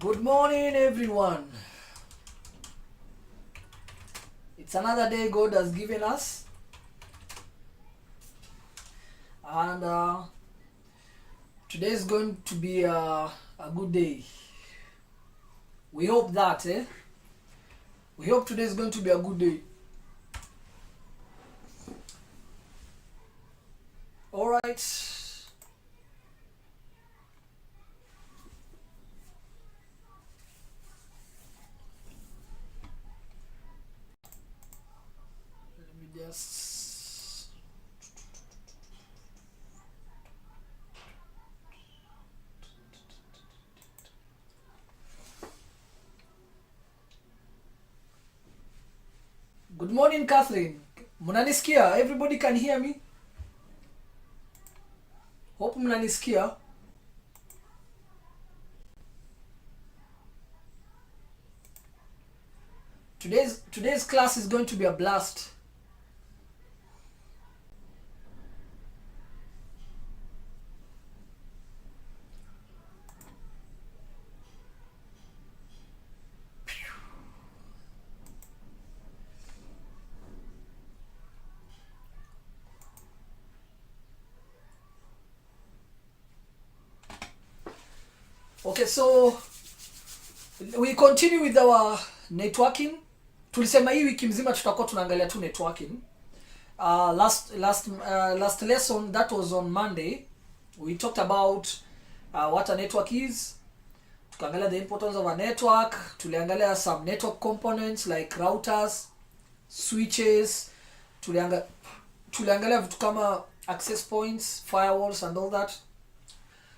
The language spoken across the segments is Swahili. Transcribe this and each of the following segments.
Good morning, everyone. It's another day God has given us, and today is going to be a good day. We hope that, We hope today is going to be a good day. All right. Let me just. Good morning, Catherine. Mnanisikia? Everybody can hear me? Hope mnanisikia. Today's class is going to be a blast. Okay, so we continue with our networking. Tulisema hii wiki mzima tutakuwa tunaangalia tu networking. Last lesson, that was on Monday, we talked about what a network is. Tukaangalia the importance of a network. Tuliangalia some network components like routers, switches. Tuliangalia vitu kama access points, firewalls and all that.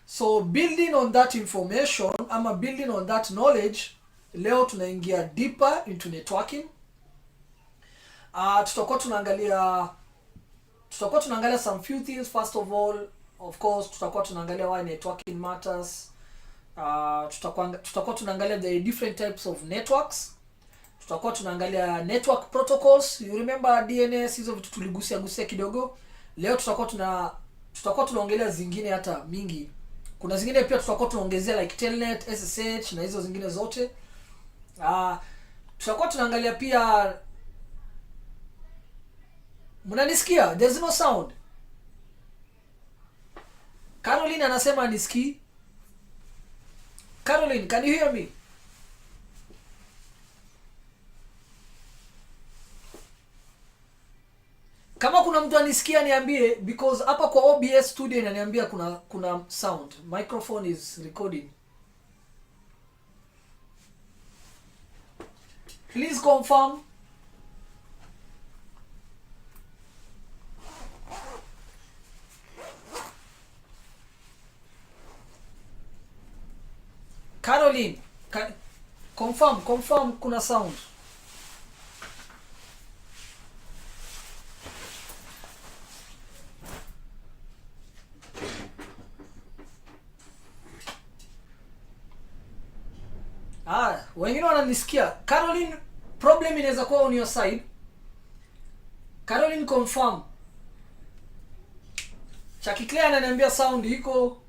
So building on that information, building on that knowledge, leo tunaingia deeper into networking. Tutakuwa tunaangalia some few things. First of all, of course, tutakuwa tunaangalia why networking matters. Tutakuwa tunaangalia the different types of networks. Tutakuwa tunaangalia network protocols. You remember DNS, hizo vitu tuligusia kidogo. Leo tutakuwa tunaongelea zingine hata mingi. Kuna zingine pia tutakuwa tunaongezea like telnet, SSH na hizo zingine zote. Tutakuwa tunaangalia pia. Mnanisikia? There's no sound. Caroline anasema anisikii. Caroline, can you hear me? Kama kuna mtu anisikia niambie, because hapa kwa OBS studio inaniambia kuna sound. Microphone is recording. Please confirm. Caroline, confirm kuna sound. Wengine wananisikia. Caroline, problem inaweza kuwa on your side. Caroline, confirm. Chaki Claire ananiambia sound iko.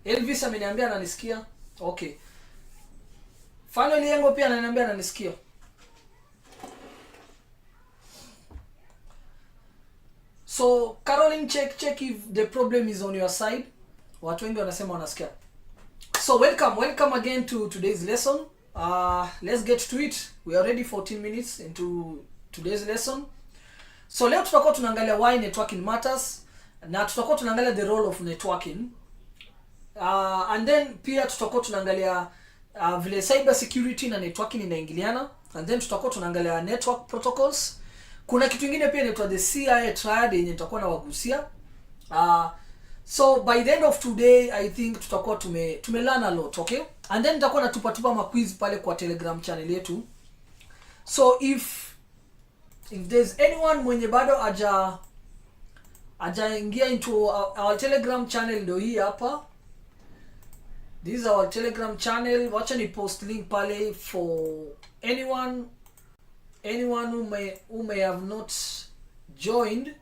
Elvis ameniambia ananisikia. Okay. Finally Yengo pia ananiambia ananisikia. So Caroline, check if the problem is on your side. Watu wengi wanasema wanasikia. So welcome again to today's lesson. Let's get to it. We are already 14 minutes into today's lesson. So leo tutakuwa tunaangalia why networking matters, na tutakuwa tunaangalia the role of networking. And then pia tutakuwa tunaangalia vile cybersecurity na networking inaingiliana, and then tutakuwa tunaangalia network protocols. Kuna kitu kingine pia inaitwa the CIA Triad yenye tutakuwa nawagusia. So by the end of today, I think tutakuwa tume learn a lot, okay? And then nitakuwa natupa ma quiz pale kwa Telegram channel yetu. So if there's anyone mwenye bado ajaingia into our Telegram channel, ndio hii hapa. This is our Telegram channel. Wacha ni post link pale for anyone who may have not joined.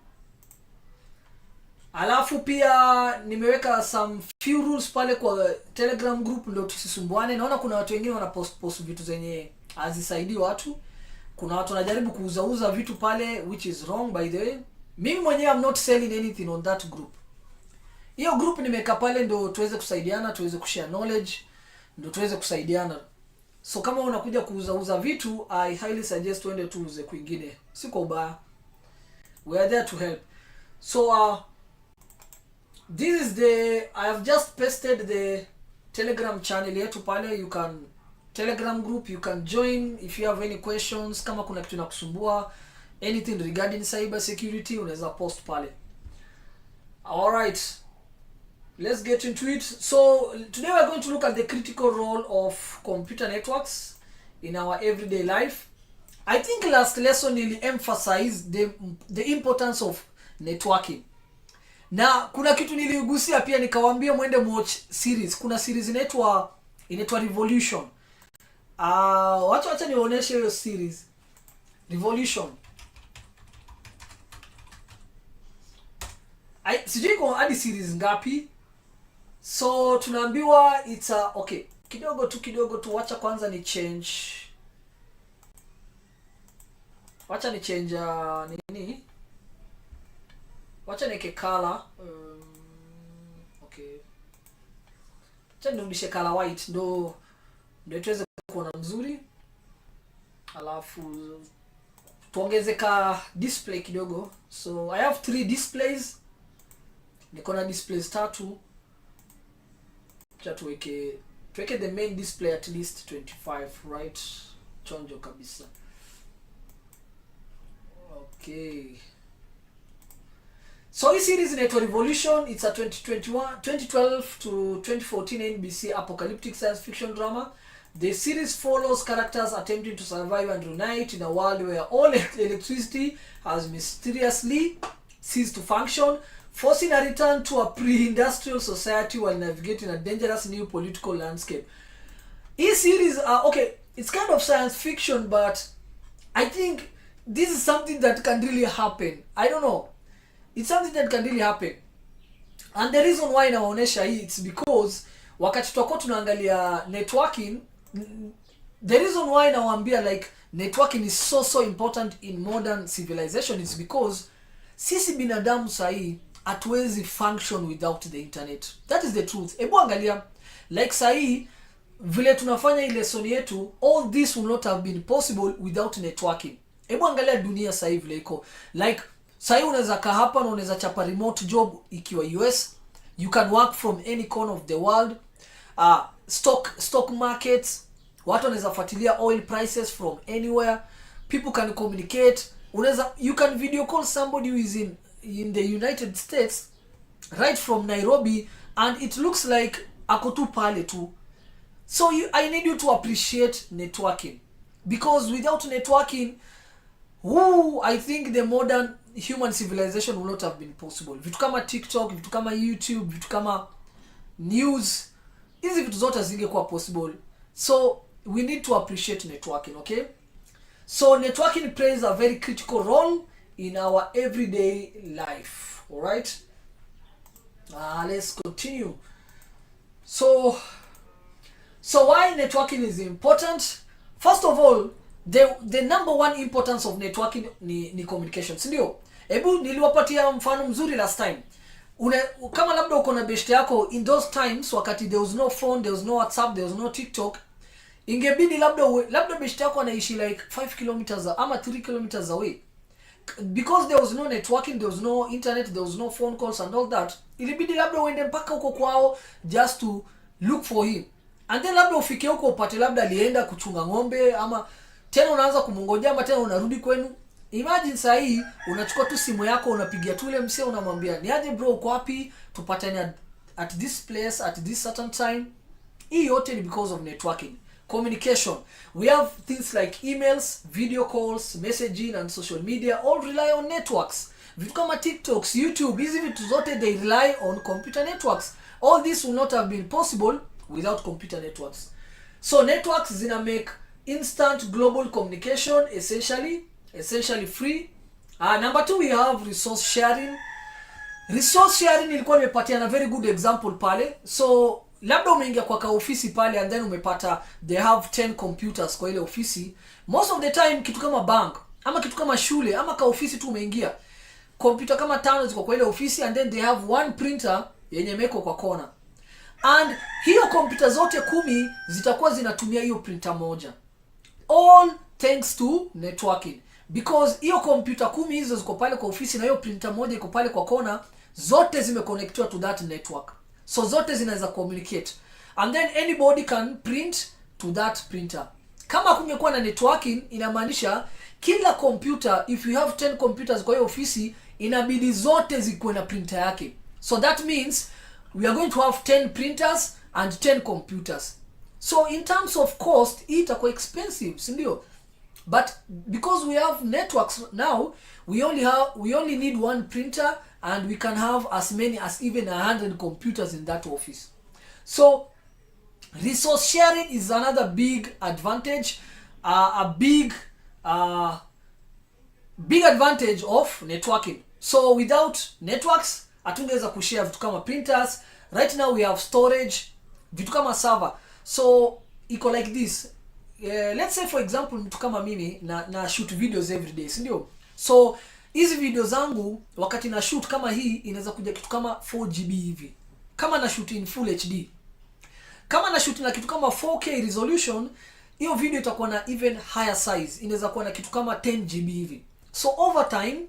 Alafu pia nimeweka some few rules pale kwa Telegram group ndio tusisumbuane. Naona kuna watu wengine wana post vitu zenye hazisaidii watu. Kuna watu wanajaribu kuuza vitu pale, which is wrong by the way. Mimi mwenyewe I'm not selling anything on that group. Hiyo group nimeweka pale ndio tuweze kusaidiana, tuweze kushare knowledge, ndio tuweze kusaidiana. So kama unakuja kuuza vitu, I highly suggest uende tu uze kwingine. Si kwa ubaya. We are there to help. So this is I have just pasted the Telegram channel yetu pale. You can Telegram group, you can join if you have any questions. Kama kuna kitu inakusumbua, anything regarding cyber security, unaweza post pale. Alright, let's get into it. So today we are going to look at the critical role of computer networks in our everyday life. I think last lesson really emphasized the importance of networking. Na kuna kitu niligusia pia nikawaambia mwende watch series. Kuna series inaitwa Revolution. Wacha nionyeshe hiyo series. Revolution. Sijui kwa hadi series ngapi. So tunaambiwa it's okay. Kidogo tu wacha kwanza ni change. Wacha ni change nini? Wacha niweke color. Okay. Wacha nirudishe color white ndio tuweze kuona mzuri. Alafu tuongeze ka display kidogo. So I have 3 displays. Niko na displays 3. Acha tuweke the main display at least 25, right? Chonjo kabisa. Okay. So this series inaitwa Revolution. It's a 2012 to 2014 NBC apocalyptic science fiction drama. The series follows characters attempting to survive and reunite in a world where all electricity has mysteriously ceased to function, forcing a return to a pre-industrial society while navigating a dangerous new political landscape. This series, okay, it's kind of science fiction, but I think this is something that can really happen. I don't know. It's something that can really happen. And the reason why naonesha hii, it's because wakati tutakuwa tunaangalia networking, the reason why nawaambia like networking is so important in modern civilization is because sisi binadamu sahi hatuwezi function without the internet. That is the truth. Hebu angalia like sahi vile tunafanya ile lesson yetu, all this would not have been possible without networking. Hebu angalia dunia sahi vile iko. Like sahi unaweza kaa hapa na unaweza chapa remote job ikiwa US. You can work from any corner of the world. Stock markets, watu wanaweza fuatilia oil prices from anywhere. People can communicate. You can video call somebody who is in the United States right from Nairobi and it looks like ako tu pale tu. So I need you to appreciate networking, because without networking, I think the modern human civilization will not have been possible. Vitu kama TikTok, vitu kama YouTube, vitu kama news, hizi vitu zote zingekuwa possible. So we need to appreciate networking, okay? So networking plays a very critical role in our everyday life. All right? Let's continue. So why networking is important? First of all, the number one importance of networking ni communication. Sindio? Ebu niliwapatia mfano mzuri last time. Kama labda uko na best yako in those times wakati there was no phone, there was no WhatsApp, there was no TikTok, ingebidi labda best yako anaishi like 5 kilometers ama 3 kilometers away. Because there was no networking, there was no internet, there was no phone calls and all that. Ilibidi labda uende mpaka huko kwao just to look for him. And then labda ufike huko upate labda alienda kuchunga ng'ombe ama tena unaanza kumongojea ama tena unarudi kwenu. Imagine saa hii unachukua tu simu yako unapigia tu ile msee unamwambia niaje bro uko wapi, tupatane at this place at this certain time. Hii yote ni because of networking. Communication. We have things like emails, video calls, messaging and social media all rely on networks. Vitu kama TikToks, YouTube, hizi vitu zote they rely on computer networks. All this would not have been possible without computer networks. So networks zina make instant global communication essentially free. Number 2, we have resource sharing. Resource sharing nilikuwa nimepatia na very good example pale. So labda umeingia kwa ofisi pale and then umepata they have 10 computers kwa ile ofisi. Most of the time kitu kama bank ama kitu kama shule ama ka ofisi tu umeingia, computer kama 5 ziko kwa ile ofisi and then they have one printer yenye meko kwa kona. And hiyo computer zote 10 zitakuwa zinatumia hiyo printer moja. All thanks to networking. Because hiyo computer 10 hizo ziko pale kwa ofisi na hiyo printer moja iko pale kwa kona, zote zimeconnectiwa to that network. So zote zinaweza communicate. And then anybody can print to that printer. Kama kungekuwa na networking, inamaanisha kila computer, if you have 10 computers kwa hiyo ofisi, inabidi zote zikuwe na printer yake. So that means we are going to have 10 printers and 10 computers. So in terms of cost, itakuwa expensive, si ndio? But because we have networks now, we only need one printer and we can have as many as even 100 computers in that office. So resource sharing is another big advantage, a big advantage of networking. So without networks, hatungeweza kushare vitu kama printers. Right now we have storage, vitu kama server. So iko like this. Let's say for example mtu kama mimi na shoot videos every day, si ndio? So hizi video zangu wakati na shoot kama hii inaweza kuja kitu kama 4GB hivi. Kama na shoot in full HD. Kama na shoot na kitu kama 4K resolution, hiyo video itakuwa na even higher size. Inaweza kuwa na kitu kama 10GB hivi. So over time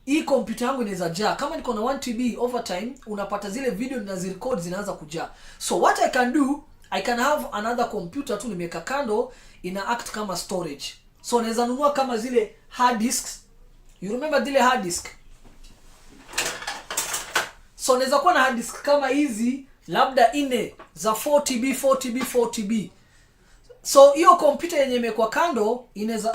hii computer yangu inaweza jaa. Kama niko na 1TB, over time unapata zile video ninazirecord zinaanza kujaa. So what I can do, I can have another computer tu nimeweka kando, ina act kama storage. So naweza nunua kama zile hard disks. You remember zile hard disk? So naweza kuwa na hard disk kama hizi, labda 4 za 4TB. So hiyo computer yenye imekuwa kando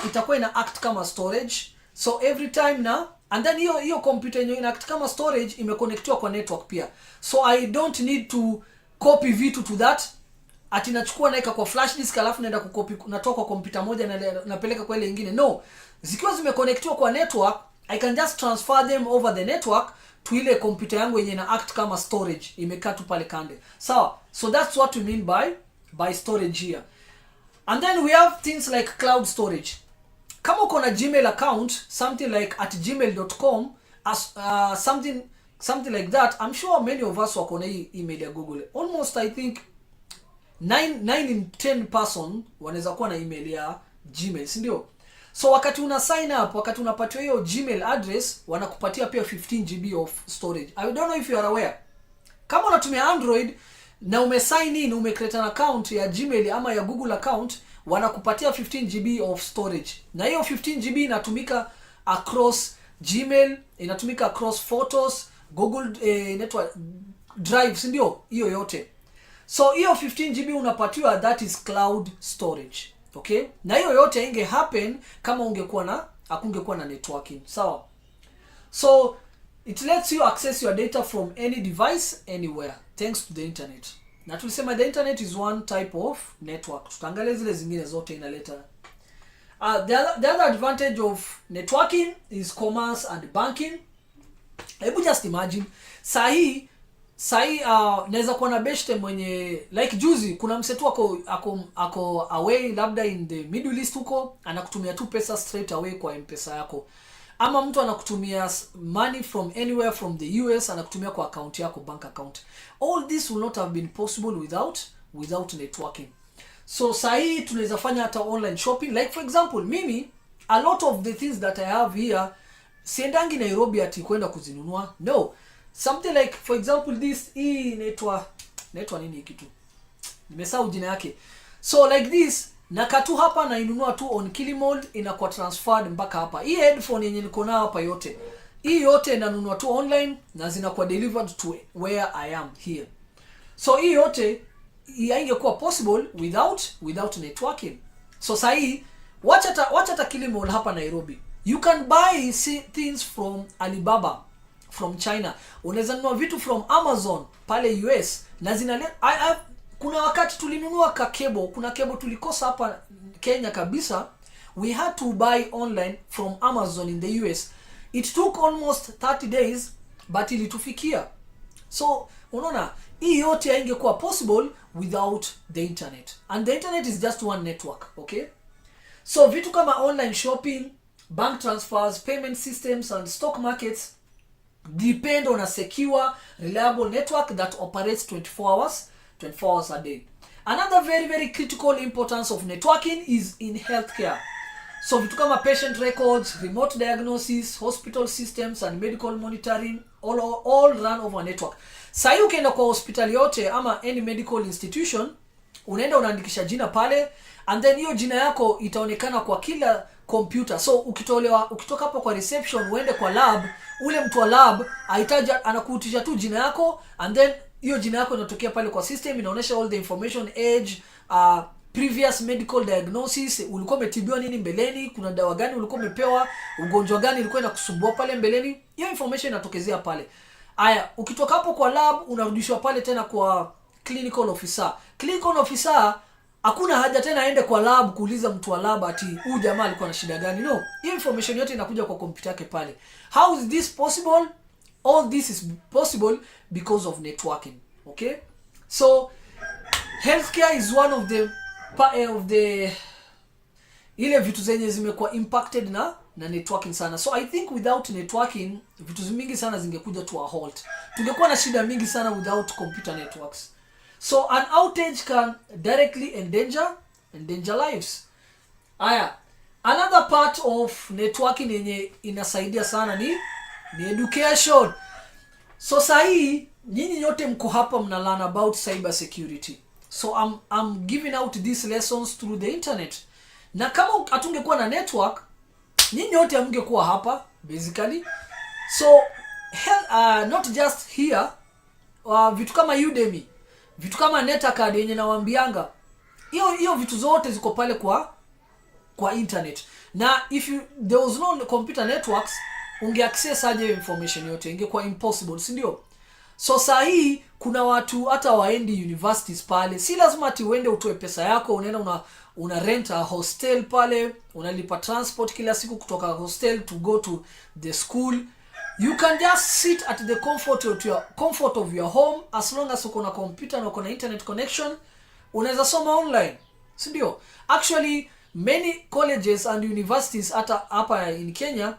itakuwa ina act kama storage. So every time na and then hiyo computer yenye ina act kama storage imeconnectiwa kwa network pia. So I don't need to copy vitu to that. Ati nachukua naika kwa flash disk alafu naenda kukopi, natoka kwa computer moja na napeleka kwa ile nyingine. No. Zikiwa zimeconnectiwa kwa network, I can just transfer them over the network to ile computer yangu yenye na act kama storage, imekaa tu pale kande. Sawa? So that's what we mean by storage here. And then we have things like cloud storage. Kama uko na Gmail account, something like at gmail.com, something like that, I'm sure many of us wako na hii email ya Google. Almost I think 9 in 10 person wanaweza kuwa na email ya Gmail, si ndio? So wakati una sign up, wakati unapatiwa hiyo Gmail address, wanakupatia pia 15GB of storage. I don't know if you are aware. Kama unatumia Android na umesign in, umecreate an account ya Gmail ama ya Google account, wanakupatia 15GB of storage. Na hiyo 15GB inatumika across Gmail, inatumika across photos, Google network Drive, si ndio? Hiyo yote. So hiyo 15GB unapatiwa, that is cloud storage. Okay? Na hiyo yote inge happen kama hakungekuwa na networking. Sawa? So it lets you access your data from any device anywhere thanks to the internet. Na tulisema the internet is one type of network. Tutaangalia zile zingine zote inaleta. The other advantage of networking is commerce and banking. Hebu just imagine sahi naweza kuwa na beshte mwenye like juzi kuna msetu ako away labda in the Middle East huko, anakutumia tu pesa straight away kwa M-Pesa yako. Ama mtu anakutumia money from anywhere from the US, anakutumia kwa account yako, bank account. All this will not have been possible without networking. So sahi tunaweza fanya hata online shopping. Like for example, mimi a lot of the things that I have here siendangi Nairobi ati kwenda kuzinunua. No. Something like for example this inaitwa nini kitu? Nimesahau jina yake. So like this nakatu hapa na inunua tu on Kilimall, inakuwa transferred mpaka hapa. Hii headphone yenye niko nayo hapa yote, hii yote nanunua tu online na zinakuwa delivered to where I am here. So hii yote haingekuwa possible without networking. So sahi wacha hata Kilimall hapa Nairobi. You can buy things from Alibaba from China. Unaweza nunua vitu from Amazon pale US na kuna wakati tulinunua kuna cable tulikosa hapa Kenya kabisa. We had to buy online from Amazon in the US. It took almost 30 days but ilitufikia. So unaona hii yote haingekuwa possible without the internet, and the internet is just one network. Okay, so vitu kama online shopping, bank transfers, payment systems and stock markets depend on a secure, reliable network that operates 24 hours a day. Another very very critical importance of networking is in healthcare. So vitu kama patient records, remote diagnosis, hospital systems and medical monitoring all run over network. Sasa ukienda kwa hospitali yote ama any medical institution, unaenda unaandikisha jina pale, and then hiyo jina yako itaonekana kwa kila computer. So ukitoka hapo kwa reception uende kwa lab, ule mtu wa lab aitaja anakuutisha tu jina yako, and then hiyo jina yako inatokea pale kwa system, inaonyesha all the information, age, previous medical diagnosis, ulikuwa umetibiwa nini mbeleni, kuna dawa gani ulikuwa umepewa, ugonjwa gani ulikuwa inakusumbua pale mbeleni, hiyo information inatokezea pale. Aya, ukitoka hapo kwa lab unarudishwa pale tena kwa clinical officer. Clinical officer hakuna haja tena aende kwa lab kuuliza mtu wa lab ati huyu jamaa alikuwa na shida gani. No, hiyo information yote inakuja kwa kompyuta yake pale. How is this possible? All this is possible because of networking. Okay, so healthcare is one of the ile vitu zenye zimekuwa impacted na networking sana. So I think without networking vitu mingi sana zingekuja to a halt. Tungekuwa na shida mingi sana without computer networks. So an outage can directly endanger lives. Aya, another part of networking yenye inasaidia sana ni education. So sahi nyinyi nyote mko hapa mna learn about cybersecurity. So I'm giving out these lessons through the internet. Na kama hatungekuwa na network, nyinyi nyote hamngekuwa hapa basically. So not just here, vitu kama Udemy, vitu kama NetAcad yenye nawaambianga, hiyo vitu zote ziko pale kwa internet. Na if there was no computer networks, ungeaccess aje information yote, ingekuwa impossible, si ndio? So sahi kuna watu hata waendi universities pale. Si lazima ati uende utoe pesa yako, unaenda una rent a hostel pale, unalipa transport kila siku kutoka hostel to go to the school. You can just sit at the comfort of your home, as long as uko na computer na uko na internet connection, unaweza soma online, si ndio? Actually many colleges and universities hata hapa in Kenya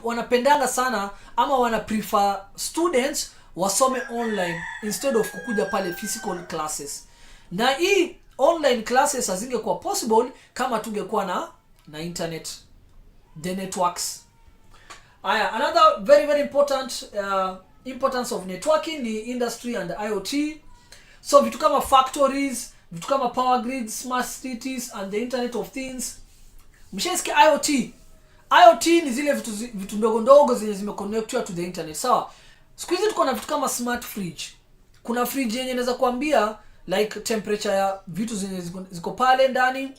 wanapendanga sana ama wana prefer students wasome online instead of kukuja pale physical classes. Na hii online classes hazingekuwa possible kama tungekuwa na internet, the networks. Another very very important importance of networking ni industry and IoT. So vitu kama factories, vitu kama power grids, smart cities and the internet of things. Mshesikia IoT ni zile vitu ndogo ndogo zenye zimeconnected to the internet. Sawa? Siku hizi tuko na vitu kama smart fridge. Kuna fridge yenye inaweza kuambia like temperature ya vitu zenye ziko pale ndani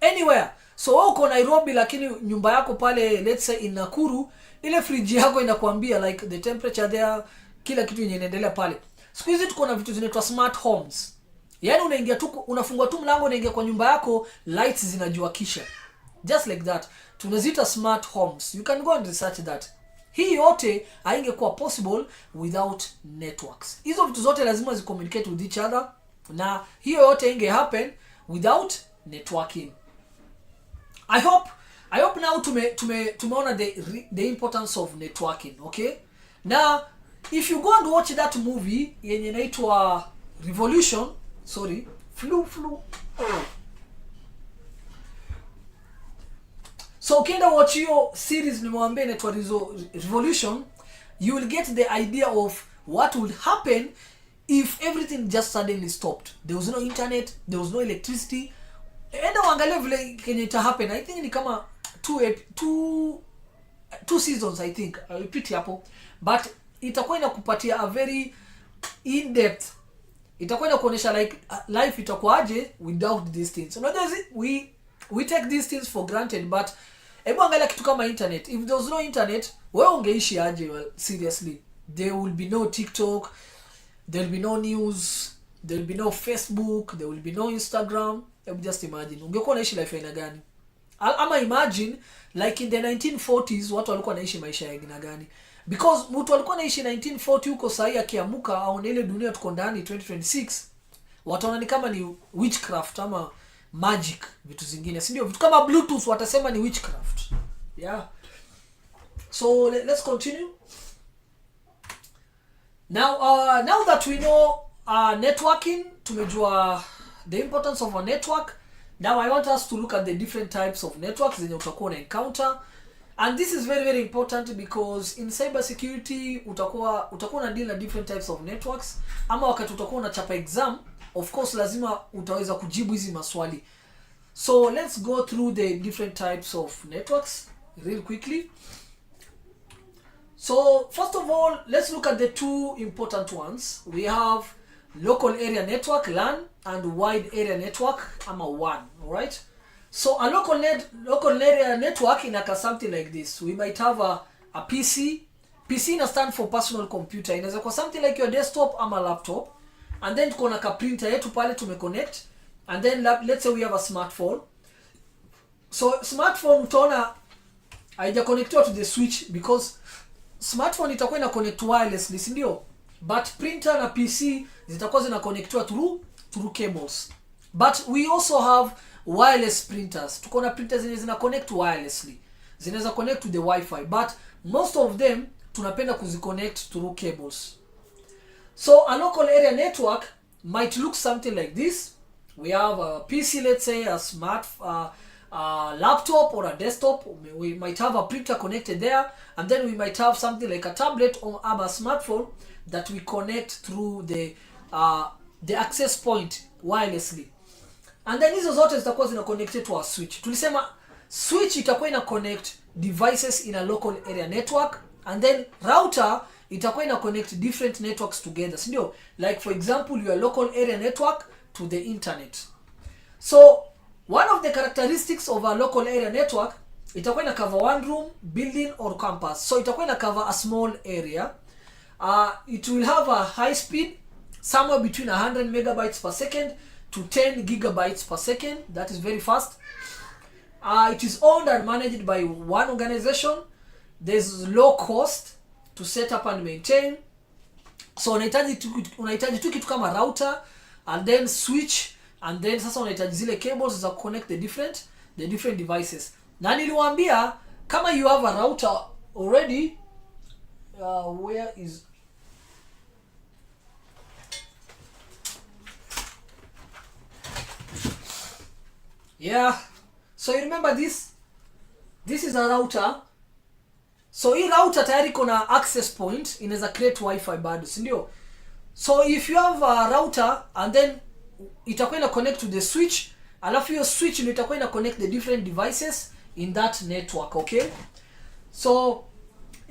anywhere. So wewe uko Nairobi lakini nyumba yako pale let's say in Nakuru, ile fridge yako inakuambia like the temperature there, kila kitu yenye inaendelea pale. Siku hizi tuko na vitu zinaitwa smart homes. Yaani unaingia tu, unafungua tu mlango, unaingia kwa nyumba yako, lights zinajua kisha. Just like that. Tunaziita smart homes. You can go and research that. Hii yote haingekuwa possible without networks. Hizo vitu zote lazima zicommunicate with each other, na hiyo yote inge happen without networking. I hope now tumeona the importance of networking, okay? Now if you go and watch that movie yenye inaitwa So ukienda watch hiyo series nimewambia inaitwa Revolution, you will get the idea of what would happen if everything just suddenly stopped. There was no internet, there was no electricity. Enda uangalie vile kenye ita happen. I think ni kama two seasons, I think. I repeat hapo. But itakuwa inakupatia a very in-depth. Itakuwa inakuonyesha like life itakuwa aje without these things. Unajua we take these things for granted, but hebu angalia kitu kama internet. If there was no internet, wewe ungeishi aje? Well, seriously. There will be no TikTok, there will be no news, there will be no Facebook, there will be no Instagram. Just imagine ungekuwa unaishi life aina gani? Ama imagine like in the 1940s watu walikuwa wanaishi maisha ya aina gani? because mtu alikuwa anaishi 1940 huko, sahi akiamuka aone ile dunia tuko ndani 2026, wataona ni kama ni witchcraft ama magic, vitu zingine, si ndio? Vitu kama bluetooth watasema ni witchcraft. Yeah, so let's continue now. Now that we know networking, tumejua the importance of a network. Now I want us to look at the different types of networks zenye utakuwa na encounter, and this is very very important because in cybersecurity utakuwa na deal na different types of networks, ama wakati utakuwa unachapa exam, of course lazima utaweza kujibu hizi maswali. So let's go through the different types of networks real quickly. So first of all, let's look at the two important ones. We have local area network, LAN, and wide area network, ama WAN. All right. So a local area network inaka something like this. We might have a PC. PC ina stand for personal computer. Inaweza kwa something like your desktop ama laptop. And then tuko na ka printer yetu pale tumeconnect. And then let's say we have a smartphone. So smartphone utaona haija connectiwa to the switch because smartphone itakuwa ina connect wirelessly, si ndio? But printer na PC zitakuwa zina connectiwa through cables. But we also have wireless printers. Tuko na printers zenye zina connect wirelessly. Zinaweza connect to the Wi-Fi, but most of them tunapenda kuziconnect through cables. So a local area network might look something like this. We have a PC, let's say a smart laptop or a desktop. We might have a printer connected there, and then we might have something like a tablet or a smartphone that we connect through the access point wirelessly. And then hizo zote zitakuwa zina connected to a switch. Tulisema switch itakuwa ina connect devices in a local area network, and then router itakuwa ina connect different networks together, si ndio? Like for example, your local area network to the internet. So one of the characteristics of a local area network, itakuwa ina cover one room, building or campus. So itakuwa ina cover a small area. It will have a high speed somewhere between 100 megabytes per second to 10 gigabytes per second. That is very fast. It is owned and managed by one organization. There's low cost to set up and maintain. So unahitaji tu kitu kama router and then switch, and then sasa unahitaji zile cables za connect the different devices. Na niliwaambia kama you have a router already, where is yeah, so you remember this is a router. So hii router tayari kuna access point, inaweza create wifi bado, si ndio? So if you have a router and then itakuwa ina connect to the switch, alafu hiyo switch ndio itakuwa ina connect the different devices in that network, okay? So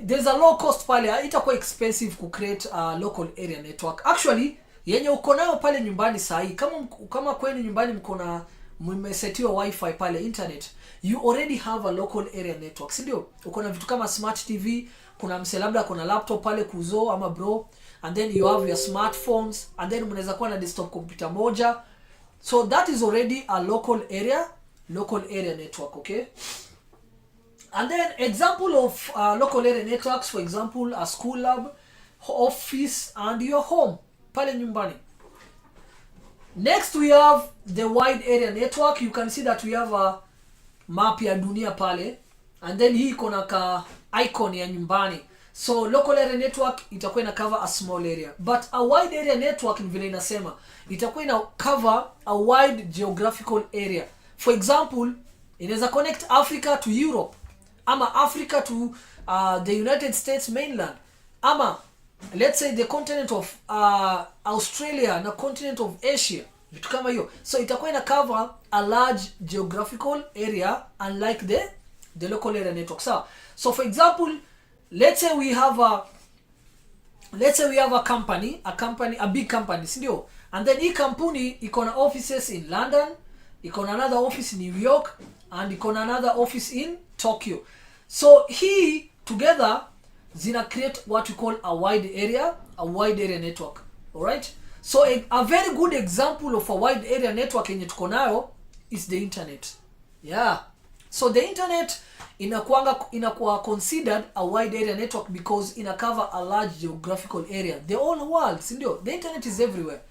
there's a low cost pale, itakuwa expensive ku create a local area network. Actually yenye uko nayo pale nyumbani sahi, kama kwenu nyumbani mko na mmesetiwa wifi pale internet, you already have a local area network, si ndio? Uko na vitu kama smart TV, kuna mse labda kuna laptop pale kuzo ama bro, and then you have your smartphones, and then mnaweza kuwa na desktop computer moja. So that is already a local area network, okay? And then example of local area networks, for example, a school lab, office, and your home pale nyumbani. Next we have the wide area network. You can see that we have a map ya dunia pale, and then hii iko na ka icon ya nyumbani. So local area network itakuwa ina cover a small area, but a wide area network ni vile inasema itakuwa ina cover a wide geographical area. For example, inaweza connect Africa to Europe, ama Africa to the United States mainland, ama let's say the continent of Australia na continent of Asia, vitu kama hiyo. So itakuwa ina cover a large geographical area, unlike the local area network. So for example, let's say we have a company, a big company, si ndio? And then hii kampuni iko na offices in London, iko na another office in New York, and iko na another office in Tokyo. So hii together zina create what we call a wide area network. All right? So a very good example of a wide area network yenye tuko nayo is the internet. Yeah. So the internet inakuwa considered a wide area network because ina cover a large geographical area, the whole world, si ndio? The internet is everywhere.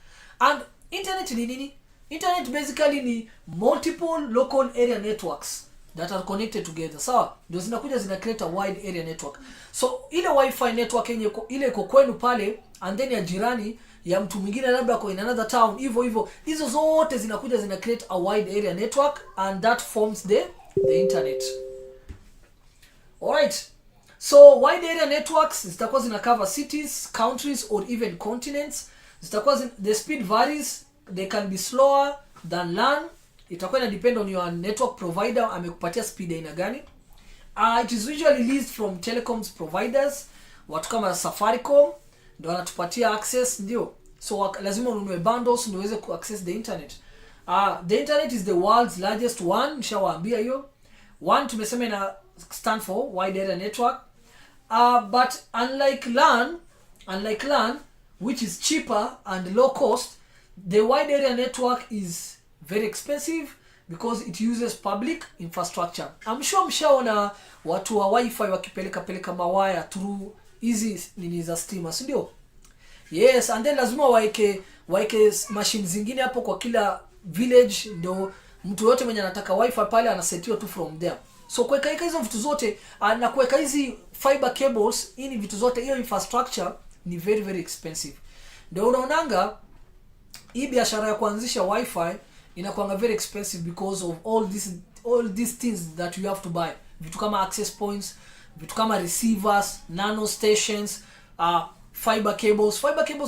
And internet ni nini? Internet basically ni multiple local area networks that are connected together. Sawa? Ndio zinakuja zina create a wide area network. So ile wifi network yenye ile iko kwenu pale and then ya jirani ya mtu mwingine labda kwa in another town, hivyo hizo zote zinakuja zina create a wide area network, and that forms the internet. Alright, so wide area networks zitakuwa zina cover cities, countries or even continents. Zitakuwa the speed varies, they can be slower than LAN. Itakuwa ina depend on your network provider amekupatia speed aina gani. It is usually leased from telecoms providers. Watu kama Safaricom ndio wanatupatia access, ndio. So lazima ununue bundles ndio uweze ku access the internet. The internet is the world's largest one, nishawaambia hiyo. One tumesema ina stand for wide area network. But unlike LAN, which is cheaper and low cost, the wide area network is very expensive because it uses public infrastructure. I'm sure mshaona watu wa wifi wakipeleka mawaya through hizi nini za stima, si ndio? Yes, and then lazima waeke machines zingine hapo kwa kila village, ndio mtu yote mwenye anataka wifi pale anasetiwa tu from there. So kuweka hizo vitu zote na kuweka hizi fiber cables, ini vitu zote, hiyo infrastructure ni very very expensive. Ndio unaonanga hii biashara ya kuanzisha wifi inakuwa very expensive because of all these things that you have to buy. Vitu kama access points, vitu kama receivers, nano stations, fiber cables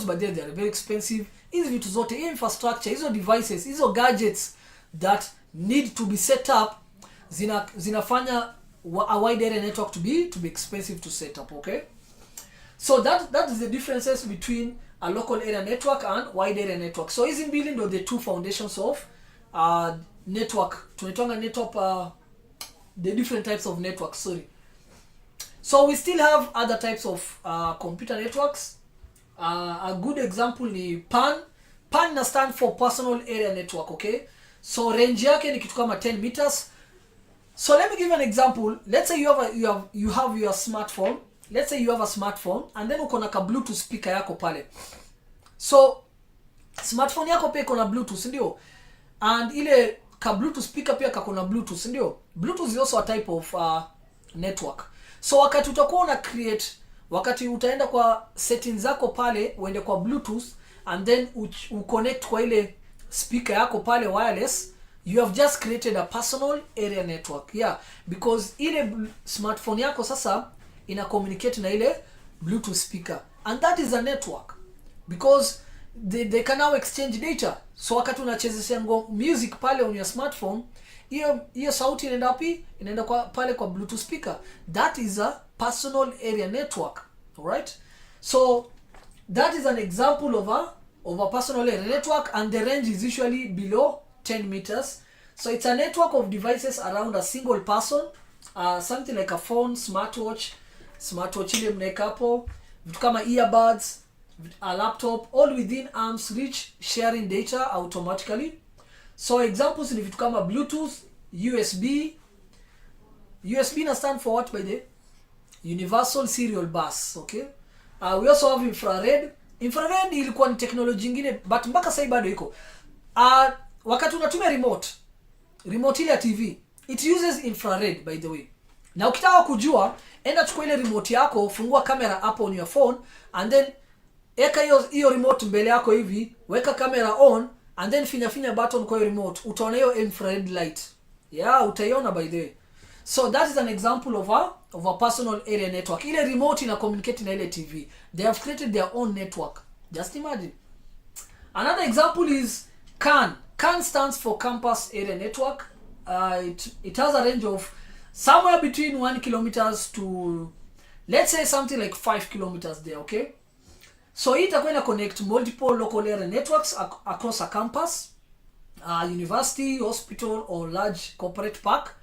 but they are very expensive. Hizi vitu zote, hii infrastructure, hizo devices, hizo gadgets that need to be set up zinafanya a wide area network to be expensive to set up, okay? So that is the differences between a local area network and wide area network. So hizi mbili ndio the two foundations of network. Tunaitanga network the different types of networks, sorry. So we still have other types of computer networks. A good example ni PAN. PAN na stand for personal area network, okay? So range yake ni kitu kama 10 meters. So let me give you an example. Let's say you have your smartphone. Let's say you have a smartphone and then uko na ka Bluetooth speaker yako pale. So smartphone yako pia iko na Bluetooth, ndio? And ile ka Bluetooth speaker pia kako na Bluetooth, ndio? Bluetooth is also a type of network. So wakati utakuwa wakati utaenda kwa settings zako pale, uende kwa Bluetooth and then uconnect kwa ile speaker yako pale wireless, you have just created a personal area network. Yeah, because ile smartphone yako sasa ina communicate na ile Bluetooth speaker, and that is a network because they can now exchange data. So wakati unachezesha music pale on your smartphone, hiyo sauti inaenda wapi? Inaenda pale kwa Bluetooth speaker. That is a personal area network. All right? So that is an example of a personal area network, and the range is usually below 10 meters. So it's a network of devices around a single person, something like a phone, smartwatch ile mnaweka hapo, vitu kama earbuds, a laptop, all within arm's reach, sharing data automatically. So examples ni vitu kama Bluetooth, USB na stand for what by the Universal Serial Bus, okay? We also have infrared. Infrared ilikuwa ni technology nyingine but mpaka sasa bado iko. Wakati unatumia remote ile ya TV, it uses infrared by the way. Na ukitaka kujua, enda chukua ile remote yako, fungua camera hapo on your phone and then eka hiyo remote mbele yako hivi, weka camera on and then finya button kwa hiyo remote, utaona hiyo infrared light. Yeah, utaiona by the way. So that is an example of a personal area network. Ile remote ina communicate na ile TV. They have created their own network. Just imagine. Another example is CAN. CAN stands for Campus Area Network. It has a range of somewhere between 1 kilometers to, let's say, something like 5 kilometers there, okay? So it is going to connect multiple local area networks across a campus, university, hospital, or large corporate park.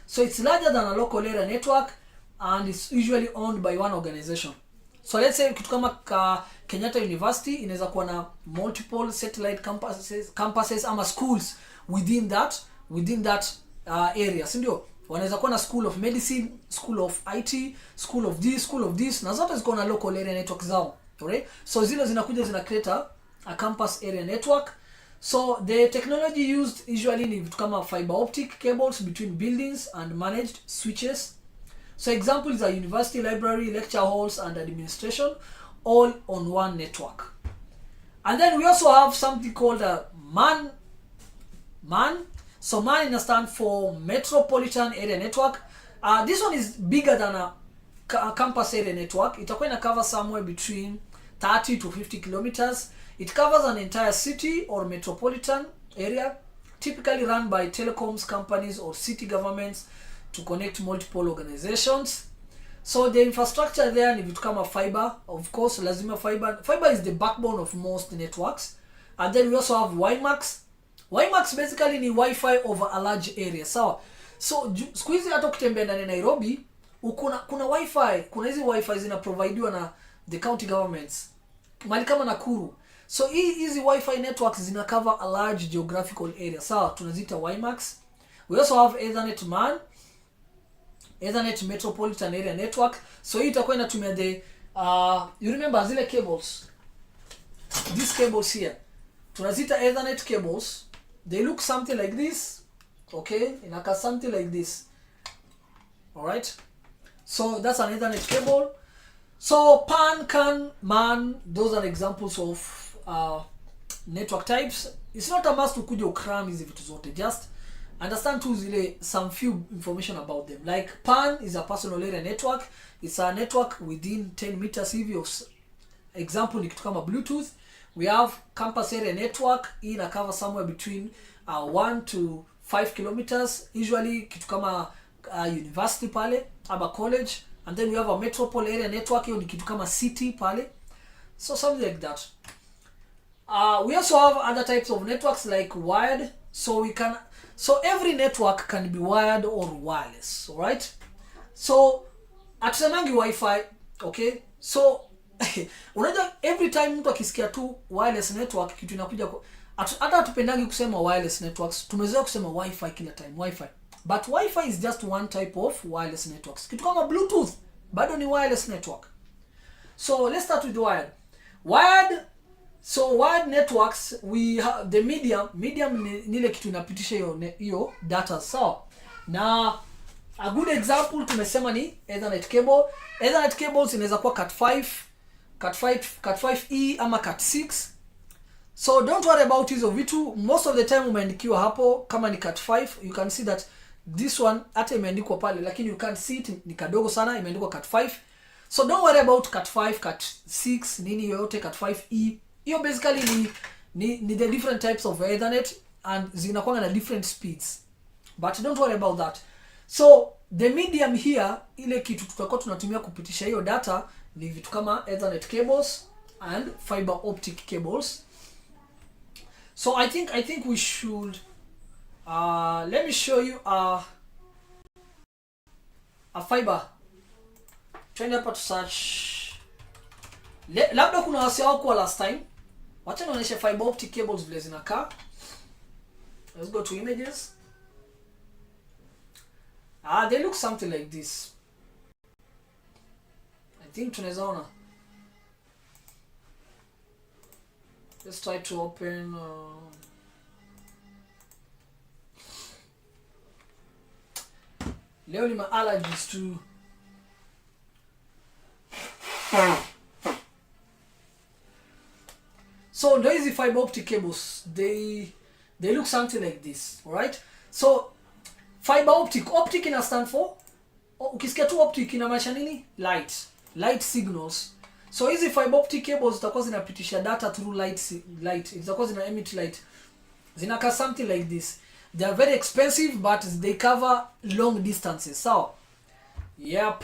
So it's larger than a local area network and it's usually owned by one organization. So let's say kitu kama Kenyatta University inaweza kuwa na multiple satellite campuses ama schools within that area, si ndio? wanaweza kuwa na school of medicine, school of IT, school of this, na zote ziko na local area network zao. Alright, so zile zinakuja zina create a campus area network. So the technology used usually ni vitu kama fiber optic cables between buildings and managed switches. So examples are university, library, lecture halls and administration, all on one network. And then we also have something called a MAN. So MAN stands for Metropolitan Area Network. This one is bigger than a campus area network. Itakuwa ina cover somewhere between 30 to 50 kilometers. It covers an entire city or metropolitan area, typically run by telecoms companies or city governments to connect multiple organizations. So the infrastructure there ni vitu kama fiber, of course, lazima fiber. Fiber is the backbone of most networks. And then we also have WiMAX. WiMAX basically ni Wi-Fi over a large area. So siku hizi hata ukitembea ndani Nairobi, kuna Wi-Fi, kuna hizi Wi-Fi zinaprovidiwa na the county governments. Mali kama Nakuru. So hizi Wi-Fi networks zina cover a large geographical area. Tunazita WiMAX. We also have Ethernet MAN, Ethernet Metropolitan Area Network. So hii itakuwa inatumia the you remember zile cables. These cables here. Tunazita Ethernet cables. They look something like this. Okay? Inaka something like this. Alright? So that's an Ethernet cable. So PAN, CAN, MAN, those are examples of network types. It's not a must to kuja ukram hizi vitu zote. Just understand tu zile some few information about them. Like PAN is a personal area network. It's a network within 10 meters hivi of example ni kitu kama Bluetooth. We have campus area network. Hii ina cover somewhere between 1 to 5 kilometers. Usually kitu kama university pale ama college. And then we have a metropole area network. Hiyo ni kitu kama city pale. So something like that. We also have other types of networks like wired. So every network can be wired or wireless. Alright? So atusemangi Wi-Fi. Okay? So unajua every time mtu akisikia tu wireless network kitu inakuja hata tupendangi kusema wireless networks, tumezoea kusema Wi-Fi kila time, Wi-Fi. But Wi-Fi is just one type of wireless networks. Kitu kama Bluetooth bado ni wireless network. So let's start with wired. Wired networks, we have the medium ni ile kitu inapitisha hiyo data. So na a good example tumesema ni Ethernet cable. Ethernet cables inaweza kuwa Cat5e ama Cat6. So don't worry about hizo vitu. Most of the time umeandikiwa hapo kama ni Cat5, you can see that this one hata imeandikwa pale lakini you can't see it, ni kadogo sana, imeandikwa Cat5. So don't worry about Cat5, Cat6, nini yoyote, Cat5e. Hiyo basically ni the different types of Ethernet and zinakuwa na different speeds. But don't worry about that. So the medium here, ile kitu tutakuwa tunatumia kupitisha hiyo data ni vitu kama Ethernet cables and fiber optic cables. So I think we should let me show you a fiber. Twende hapa to search. Labda kuna wasi wao kwa last time. Wacha nionyeshe fiber optic cables vile zinakaa. Let's go to images. They look something like this. I think tunaweza ona. Let's try to open leo ni ma allergies too. So there is the fiber optic cables. They look something like this, alright? So fiber optic ina stand for, ukisikia tu optic inamaanisha nini? Light signals. So hizi fiber optic cables zitakuwa zinapitisha data through light. Zitakuwa zina emit light. Zinakaa something like this. They are very expensive but they cover long distances. So yep.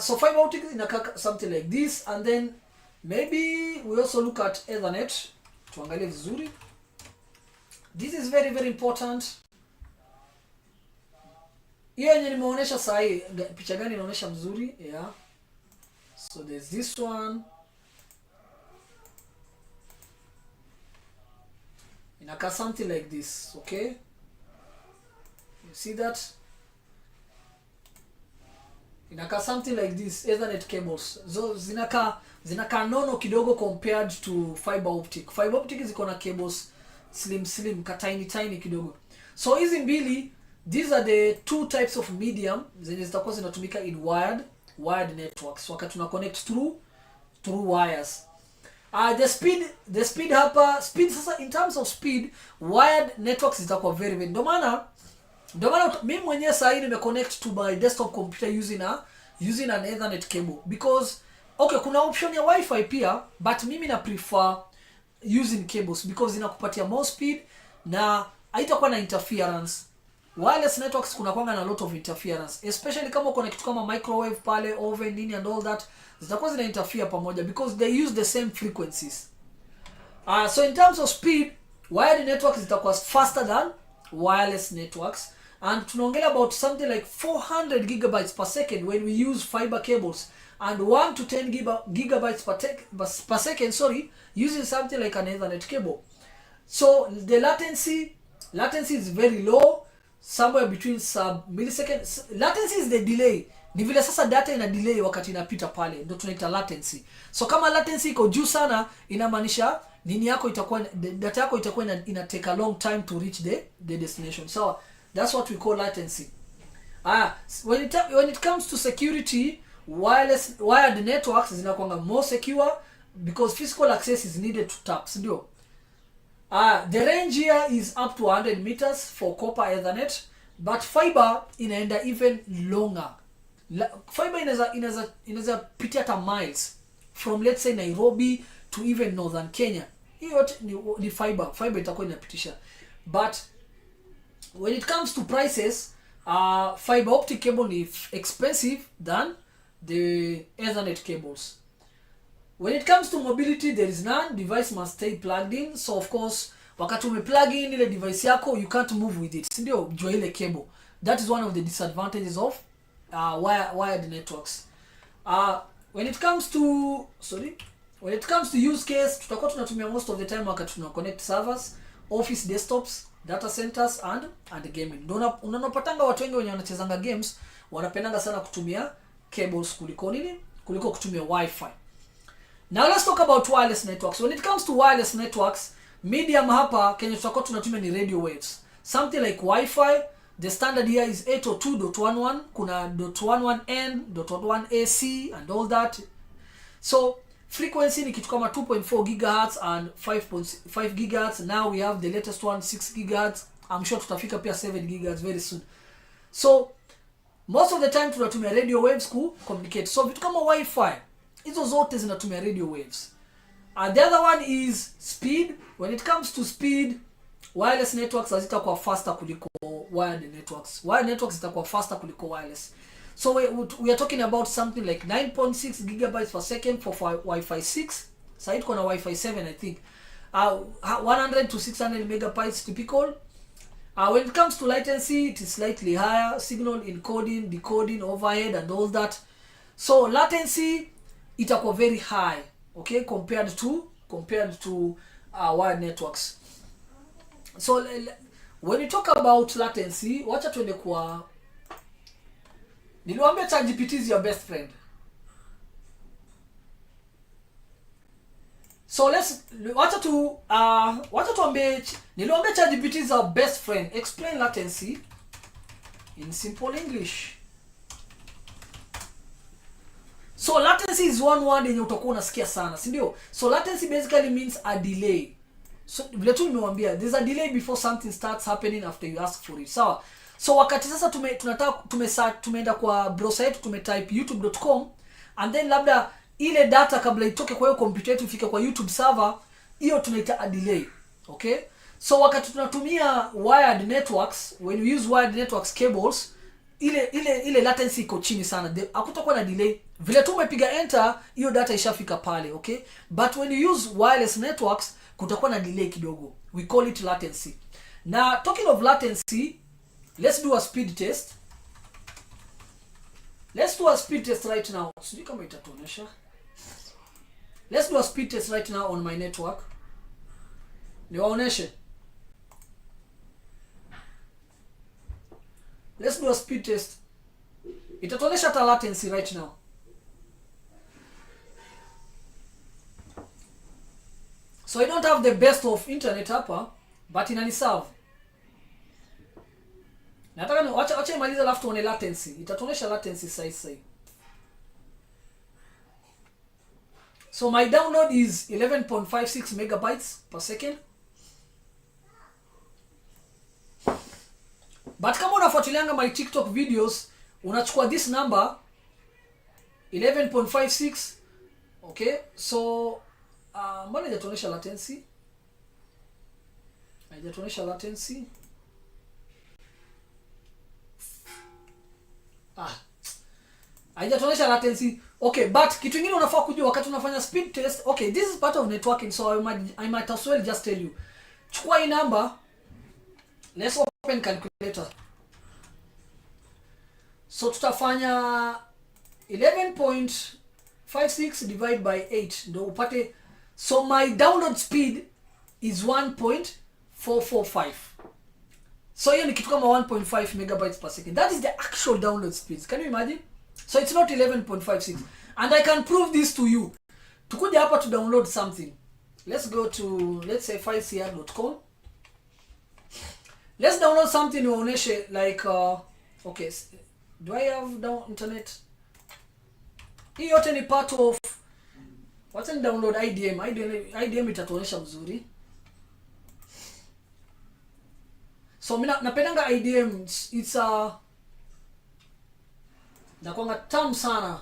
So fiber optic inakaa something like this, and then maybe we also look at Ethernet. Tuangalie vizuri. This is very very important. Hiyo yenye nimeonyesha saa hii, picha gani inaonyesha mzuri? Yeah. So there's this one. Inaka something like this, okay? You see that? inakaa something like this, Ethernet cables. So zinakaa nono kidogo compared to fiber optic. Fiber optic ziko na cables slim ka tiny kidogo. So hizi mbili, these are the two types of medium zenye zitakuwa zinatumika in wired networks wakati tuna connect through wires. The speed hapa, sasa in terms of speed, wired networks zitakuwa very ndio maana mimi mwenyewe sasa hivi nime connect to my desktop computer using an Ethernet cable, because okay, kuna option ya wifi pia, but mimi na prefer using cables because inakupatia more speed na haitakuwa na interference. Wireless networks kuna kwanga na lot of interference, especially kama uko na kitu kama microwave pale, oven nini and all that, zitakuwa zina interfere pamoja because they use the same frequencies. So in terms of speed, wired networks zitakuwa faster than wireless networks, and tunaongelea about something like 400 gigabytes per second when we use fiber cables, and 1 to 10 gigabytes per second, using something like an Ethernet cable. So the latency is very low, somewhere between sub-milliseconds. Latency is the delay. Ni vile sasa data ina delay wakati inapita pale, ndio tunaita latency. So kama latency iko juu sana, inamaanisha data yako itakuwa ina take a long time to reach the destination. So that's what we call latency. When it comes to security, wired networks zinakuwa more secure because physical access is needed to taps, ndio. The range here is up to 100 meters for copper Ethernet, but fiber inaenda even longer. Fiber inaweza pitia hata miles from, let's say, Nairobi to even northern Kenya. Hiyo ni fiber itakuwa inapitisha. But when it comes to prices, fiber optic cable is expensive than the Ethernet cables. When it comes to mobility, there is none. Device must stay plugged in. So of course, wakati umeplug in ile device yako, you can't move with it. Ndio jua ile cable. That is one of the disadvantages of wired networks. When it comes to use case, tutakuwa tunatumia most of the time wakati tuna connect servers, office desktops, data centers and gaming. Ndio unanopatanga watu wengi wenye wanachezanga games wanapendanga sana kutumia cables kuliko kutumia wifi. Now let's talk about wireless networks. When it comes to wireless networks, medium hapa Kenya tutakuwa tunatumia ni radio waves. Something like Wi-Fi, the standard here is 802.11, kuna .11n, .11ac and all that. So frequency ni kitu kama 2.4 gigahertz and 5.5 gigahertz. Now we have the latest one, 6 gigahertz. I'm sure tutafika pia 7 gigahertz very soon. So most of the time tunatumia radio waves ku communicate. So vitu kama Wi-Fi, hizo zote zinatumia radio waves. The other one is speed. When it comes to speed, wireless networks hazitakuwa faster kuliko wired networks. Wired networks zitakuwa faster kuliko wireless. So we are talking about something like 9.6 gigabytes per second for Wi-Fi 6. Sasa iko na Wi-Fi 7 I think. 100 to 600 megabytes typical. When it comes to latency, it is slightly higher. Signal encoding, decoding, overhead and all that. So latency itakuwa very high, okay, compared to wired networks. So when you talk about latency, wacha tuende kwa, niliwaambia ChatGPT is your best friend. So wacha tuambie, niliwaambia ChatGPT is our best friend. Explain latency in simple English. So latency is one word yenye utakuwa unasikia sana, si ndio? So latency basically means a delay. So vile tu nimewambia, there's a delay before something starts happening after you ask for it. Sawa? So wakati sasa tumeenda kwa browser yetu, tumetype youtube.com and then labda ile data kabla itoke kwa hiyo computer yetu ifike kwa YouTube server, hiyo tunaita a delay. Okay? So wakati tunatumia wired networks, when we use wired networks cables, ile latency iko chini sana. Hakutakuwa na delay. Vile tu umepiga enter, hiyo data ishafika pale, okay? But when you use wireless networks, kutakuwa na delay kidogo. We call it latency. Now, talking of latency, let's do a speed test. Let's do a speed test right now. Sijui kama itatuonyesha. Let's do a speed test right now on my network. Niwaoneshe. Let's do a speed test. Itatuonesha hata latency right now. So I don't have the best of internet hapa, but inaniserve. Nataka ni acha imalize alafu tuone latency. Itatuonesha latency size. So my download is 11.56 megabytes per second. But kama unafuatilianga my TikTok videos, unachukua this number 11.56. Okay? So mbona haijatuonesha latency? Haijatuonesha latency. Haijatuonesha latency. Okay, but kitu kingine unafaa kujua wakati unafanya speed test. Okay, this is part of networking, so I might as well just tell you. Chukua hii number. Let's open calculator. So tutafanya 11.56 divided by 8 ndio upate. So my download speed is 1.445. So hiyo ni kitu kama 1.5 megabytes per second. That is the actual download speeds. Can you imagine? So it's not 11.56. And I can prove this to you. Tukuja hapa to download something. Let's go to, let's say, filecr.com. Let's download something uoneshe like okay, do I have internet? Hii yote ni part of what's in download IDM itatuonesha mzuri. So mimi napendanga IDM, it's nakwanga tamu sana.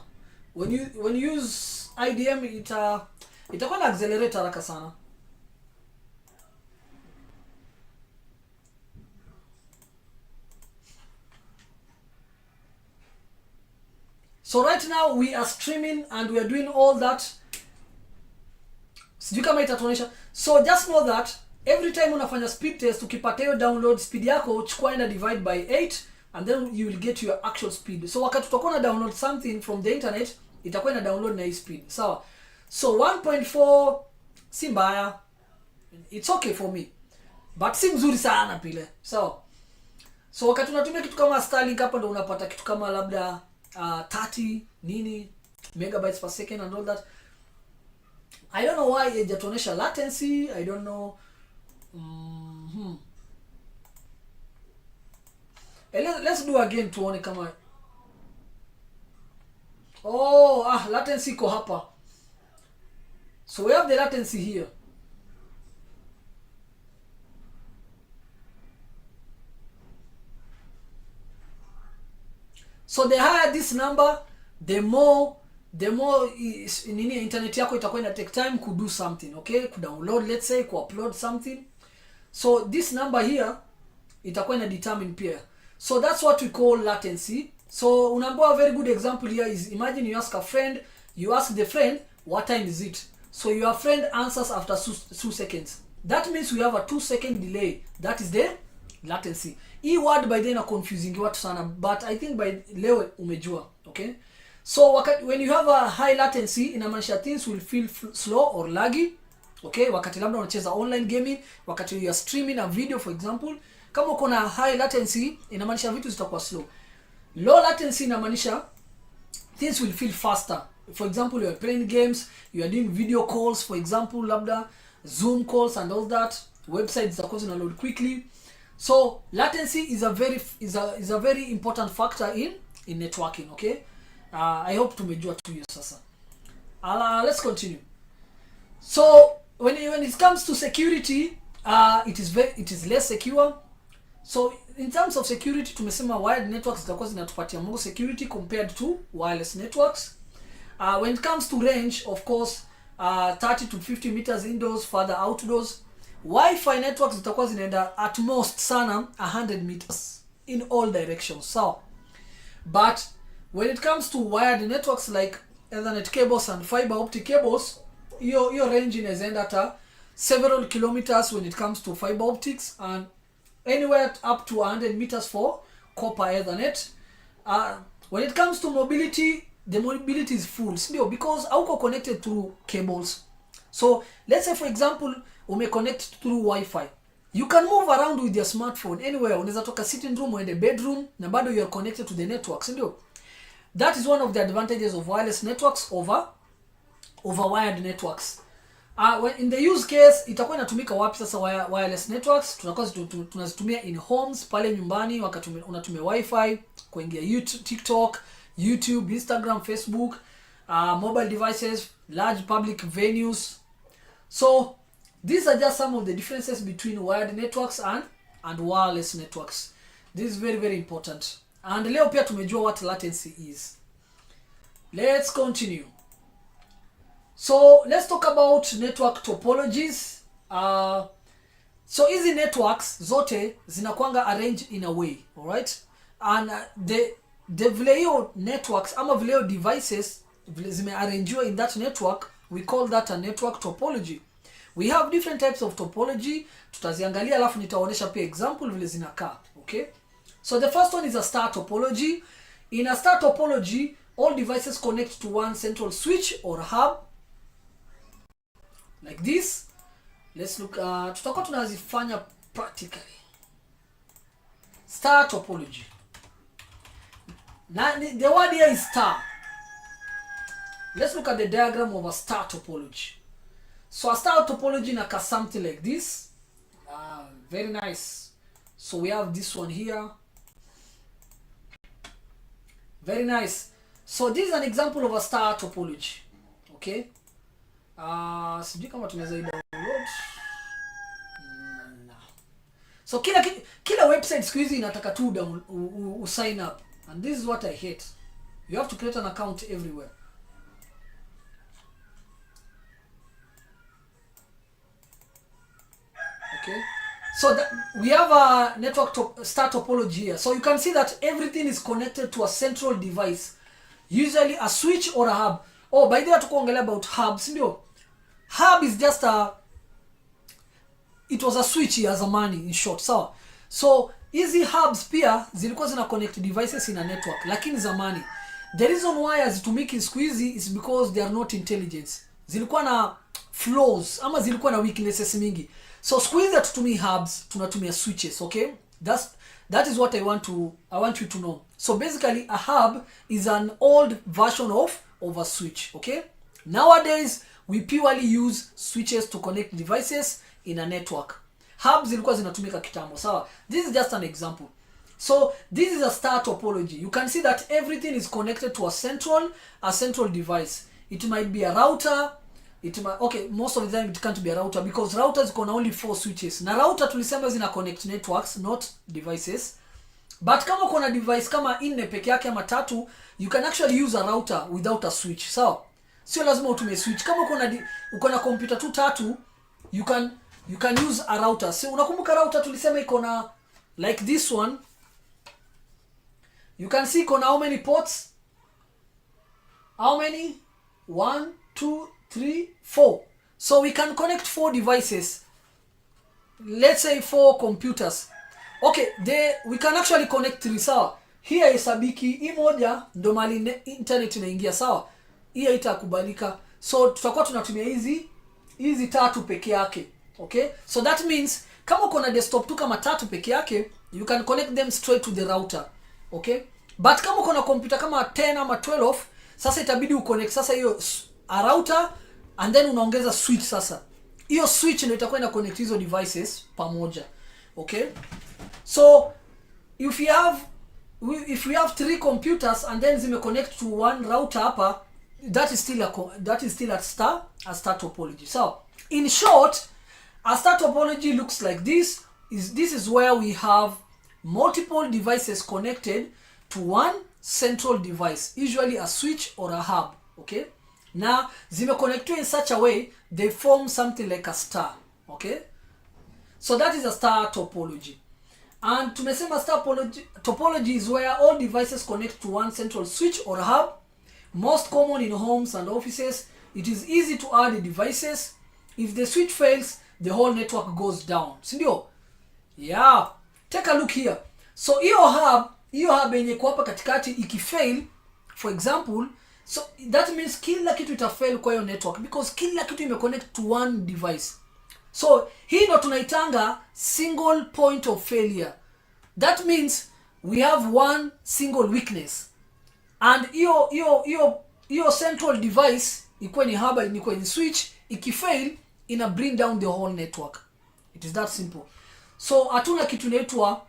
When you use IDM itakuwa na accelerator haraka sana. So right now we are streaming and we are doing all that. Sijui kama itatuonesha. So just know that every time unafanya speed test, ukipata hiyo download speed yako, chukua ina divide by 8 and then you will get your actual speed. So wakati utakuwa na download something from the internet, itakuwa ina download na hii speed. Sawa. So 1.4 si mbaya. It's okay for me. But si mzuri sana pile. So wakati unatumia kitu kama Starlink hapa ndo unapata kitu kama labda 30 nini megabytes per second and all that. I don't know why haijatuonesha latency. I don't know. Let's do again tuone kama latency iko hapa. So we have the latency here. So the higher this number, the more nini internet yako itakuwa ina take time to do something, okay? Ku download, let's say, ku upload something. So this number here itakuwa ina determine pia. So that's what we call latency. So unaambiwa a very good example here is, imagine you ask a friend, you ask the friend, what time is it? So your friend answers after 2 seconds. That means we have a 2-second delay. That is the latency. Hii word by then are confusing watu sana, but I think by leo umejua, okay? So when you have a high latency, inamaanisha things will feel slow or laggy, okay? Wakati labda unacheza online gaming, wakati you are streaming a video for example, kama uko na high latency, inamaanisha vitu zitakuwa slow. Low latency inamaanisha things will feel faster. For example, you are playing games, you are doing video calls, for example, labda Zoom calls and all that. Websites zitakuwa zina load quickly. So latency is a very important factor in networking, okay? I hope tumejua tu hiyo sasa. Let's continue. So when it comes to security, it is less secure. So in terms of security, tumesema wired networks zitakuwa zinatupatia more security compared to wireless networks. When it comes to range, of course, 30 to 50 meters indoors, further outdoors. Wi-Fi networks zitakuwa zinaenda at most sana 100 meters in all directions. So, but when it comes to wired networks like Ethernet cables and fiber optic cables, your range inaenda hata several kilometers when it comes to fiber optics, and anywhere up to 100 meters for copper Ethernet. When it comes to mobility, the mobility is full, because hauko connected through cables. So let's say for example connect through Wi-Fi, you can move around with your smartphone anywhere. Unaweza toka sitting room or in the bedroom na bado you are connected to the network, ndio. That is one of the advantages of wireless networks over wired networks. When in the use case itakuwa inatumika wapi sasa wireless networks? Tunakuwa tunazitumia in homes, pale nyumbani wakati unatumia wifi kuingia YouTube, TikTok, YouTube, Instagram, Facebook, mobile devices, large public venues. So these are just some of the differences between wired networks and wireless networks. This is very, very important. And leo pia tumejua what latency is. Let's continue. So let's talk about network topologies. So hizi networks zote zinakuanga arranged in a way, all right? And the vile hiyo networks ama vile hiyo devices vile zimearrangiwa in that network, we call that a network topology. We have different types of topology. Tutaziangalia alafu nitaonyesha pia example vile zinakaa, okay? So the first one is a star topology. In a star topology, all devices connect to one central switch or hub like this. Let's look tutakuwa tunazifanya practically. Star topology. Now the word here is star. Let's look at the diagram of a star topology. So a star topology inakaa something like this. Very nice. So we have this one here. Very nice. So this is an example of a star topology. Okay. Sijui kama tunaweza download. No. So kila website siku hizi inataka tu sign up, and this is what I hate. You have to create an account everywhere. Okay. So we have a network star topology here. So you can see that everything is connected to a central device, usually a switch or a hub. Oh, by the way, tukuongelea about hubs, ndio. Hub is just it was a switch ya zamani in short, sawa? So hizi hubs pia zilikuwa zina connect devices in a network, lakini zamani. The reason why hazitumiki siku hizi is because they are not intelligent. Zilikuwa na flaws ama zilikuwa na weaknesses mingi. So siku hizi hatutumii hubs, tunatumia switches, okay? That is what I want you to know. So basically a hub is an old version of a switch, okay? Nowadays we purely use switches to connect devices in a network. Hubs zilikuwa zinatumika kitambo, sawa? This is just an example. So this is a star topology. You can see that everything is connected to a central device. It might be a router. Okay, most of the time it can't be a router because routers iko na only 4 switches. Na router tulisema zina connect networks, not devices. But kama kuna device kama 4 peke yake ama 3, you can actually use a router without a switch. So sio lazima utumie switch. Kama uko na computer tu 3, you can use a router. So unakumbuka router tulisema iko na like this one. You can see iko na how many ports? How many? 1, 2, 3, 4. So we can connect 4 devices. Let's say 4 computers. Okay, we can actually connect 3, sawa? Here isabiki hii moja ndo mali internet inaingia, sawa? Hii haitakubalika. So tutakuwa tunatumia hizi 3 peke yake. Okay? So that means kama uko na desktop tu kama 3 peke yake, you can connect them straight to the router. Okay? But kama uko na computer kama 10 ama 12, sasa itabidi uconnect sasa hiyo a router and then unaongeza switch sasa. Hiyo switch ndio itakuwa ina connect hizo devices pamoja. Okay? So if we have 3 computers and then zime connect to one router hapa, that is still a star topology. So in short, a star topology looks like this. This is where we have multiple devices connected to one central device, usually a switch or a hub. Okay? Now zime connected in such a way they form something like a star. Okay? So that is a star topology. And tumesema star topology is where all devices connect to one central switch or hub. Most common in homes and offices. It is easy to add devices. If the switch fails, the whole network goes down. Sindio? Yeah. Take a look here. So hiyo hub yenye kwa hapa katikati ikifail, for example, so that means kila kitu itafail kwa hiyo network because kila kitu imeconnect to one device. So hii ndo tunaitanga single point of failure. That means we have one single weakness and hiyo central device ikuwe ni hub, ikuwe ni switch, ikifail ina bring down the whole network. It is that simple. So hatuna kitu inaitwa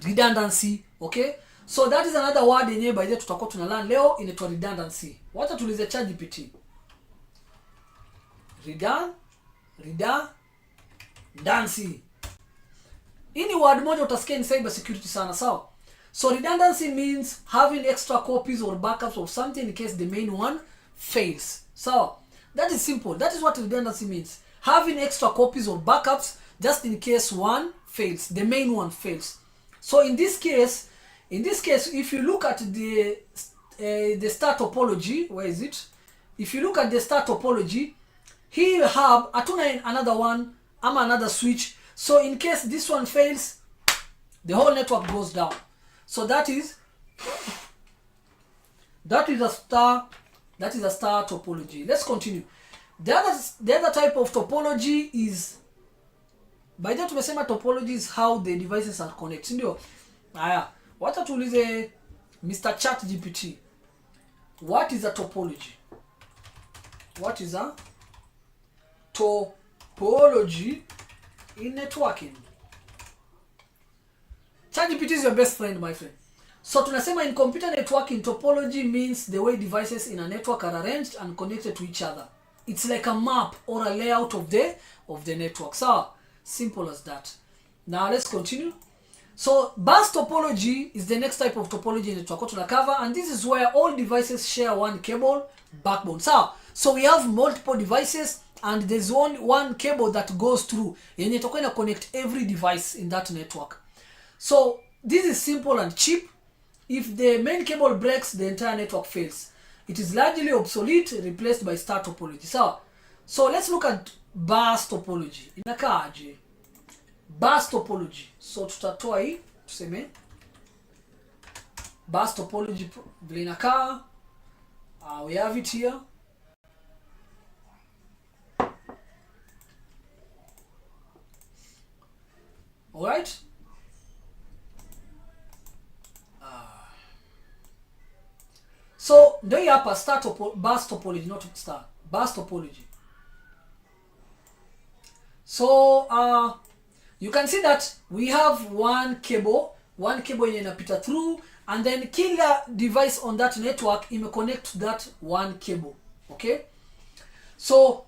redundancy, okay? So that is another word yenyewe by the tutakuwa tuna learn leo, inaitwa redundancy. Wacha tulize ChatGPT. Redundancy. Hii ni word moja utasikia in cybersecurity sana, sawa? So redundancy means having extra copies or backups of something in case the main one fails. So that is simple. That is what redundancy means. Having extra copies or backups just in case one fails, the main one fails. So in this case, if you look at the star topology, where is it? If you look at the star topology, here you have another one, another switch. So in case this one fails, the whole network goes down. So that is a star topology. Let's continue. The other type of topology is, by that tumesema topology is how the devices are connected. Ndio. Haya, wacha tuulize Mr. ChatGPT. What is a topology? What is a topology in networking? ChatGPT is your best friend, my friend. So tunasema in computer networking, topology means the way devices in a network are arranged and connected to each other. It's like a map or a layout of the network. So simple as that. Now let's continue. So bus topology is the next type of topology in network to cover, and this is where all devices share one cable backbone. So we have multiple devices and there's one cable that goes through and it's going to connect every device in that network. So this is simple and cheap. If the main cable breaks, the entire network fails. It is largely obsolete, replaced by star topology. So let's look at bus topology. Inakaaje? Bus topology. So tutatoa hii, tuseme bus topology vile inakaa. We have it here. All right? So ndio hii hapa bus topology, not star. Bus topology. So you can see that we have one cable yenye inapita through, and then kila device on that network connect to that one cable. Okay? So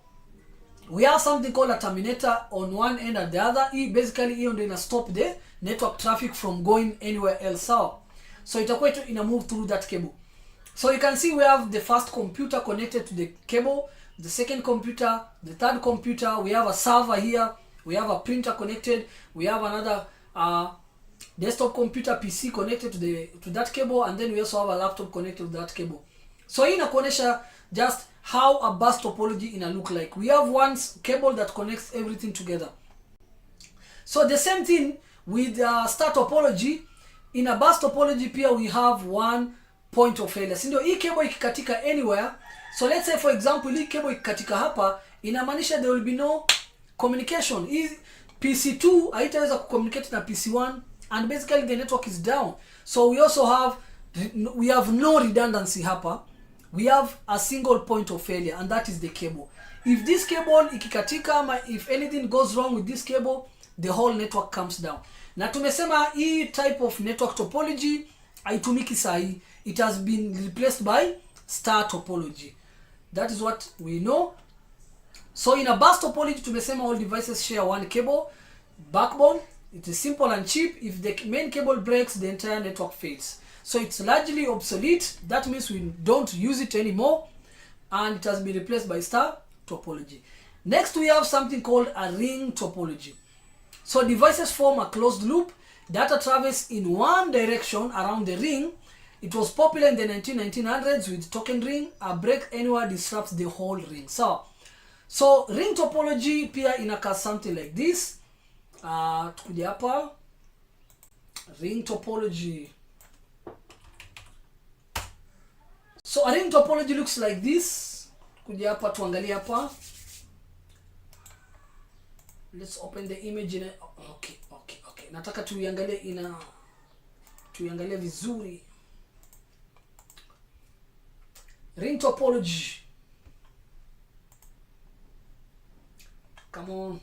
we have something called a terminator on one end and the other. Basically hiyo ndio ina stop the network traffic from going anywhere else. So itakuwa ina move through that cable. So you can see we have the first computer connected to the cable, the second computer, the third computer, we have a server here, we have a printer connected, we have another desktop computer PC connected to that cable, and then we also have a laptop connected to that cable. So hii inakuonesha just how a bus topology ina look like. We have one cable that connects everything together. So the same thing with star topology. In a bus topology pia we have one point of failure. Sindio, hii cable ikikatika anywhere. So let's say for example hii cable ikikatika hapa, inamaanisha there will be no communication. Hii PC2 haitaweza kucommunicate na PC1, and basically the network is down. So we have no redundancy hapa. We have a single point of failure, and that is the cable. If this cable ikikatika, if anything goes wrong with this cable, the whole network comes down. Na tumesema hii type of network topology haitumiki sahi. It has been replaced by star topology. That is what we know. So in a bus topology, tumesema all devices share one cable backbone. It is simple and cheap. If the main cable breaks, the entire network fails. So it's largely obsolete. That means we don't use it anymore, and it has been replaced by star topology. Next, we have something called a ring topology. So devices form a closed loop. Data travels in one direction around the ring. It was popular in the 1900s with token ring. A break anywhere disrupts the whole ring. So ring topology pia inakaa something like this. Tukuja hapa. Ring topology. So a ring topology looks like this. Kuja hapa tuangalie hapa. Let's open the image in okay. Nataka tuiangalie vizuri. Ring topology. Come on.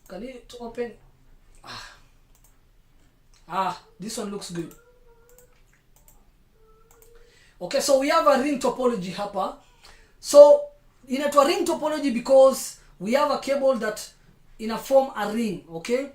Can it open? This one looks good. Okay, so we have a ring topology hapa. So inaitwa ring topology because we have a cable that form a ring, okay?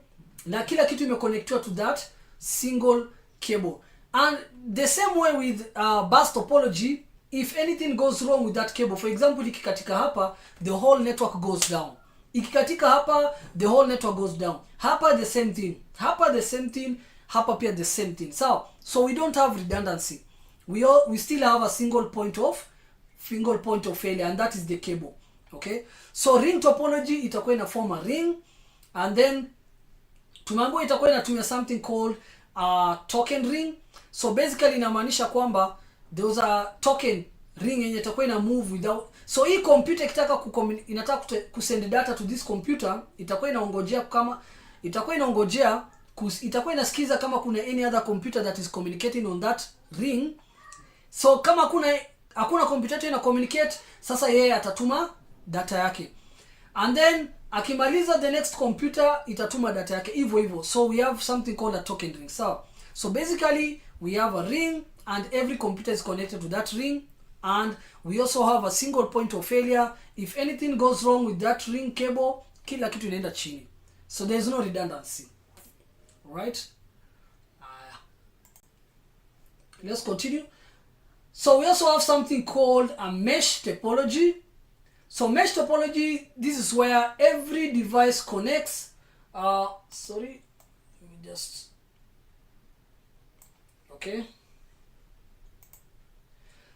Na kila kitu imeconnectiwa to that single cable. And the same way with bus topology, if anything goes wrong with that cable, for example, ikikatika hapa, the whole network goes down. Ikikatika hapa, the whole network goes down. Hapa the same thing. Hapa the same thing. Hapa pia the same thing. So we don't have redundancy. We still have a single point of failure, and that is the cable. Okay? So ring topology itakuwa ina form a ring, and then tumeambiwa itakuwa inatumia something called token ring. So basically inamaanisha kwamba there was a token ring yenye itakuwa ina move without. So hii computer ikitaka inataka kusend data to this computer, itakuwa itakuwa inasikiza kama kuna any other computer that is communicating on that ring. So kama hakuna computer ina communicate, sasa yeye atatuma data yake, and then akimaliza the next computer itatuma data yake hivyo. So we have something called a token ring. So basically we have a ring, and every computer is connected to that ring, and we also have a single point of failure. If anything goes wrong with that ring cable, kila kitu inaenda chini. So there is no redundancy. Right? Let's continue. So we also have something called a mesh topology. So mesh topology, this is where every device connects. Sorry, let me just. Okay.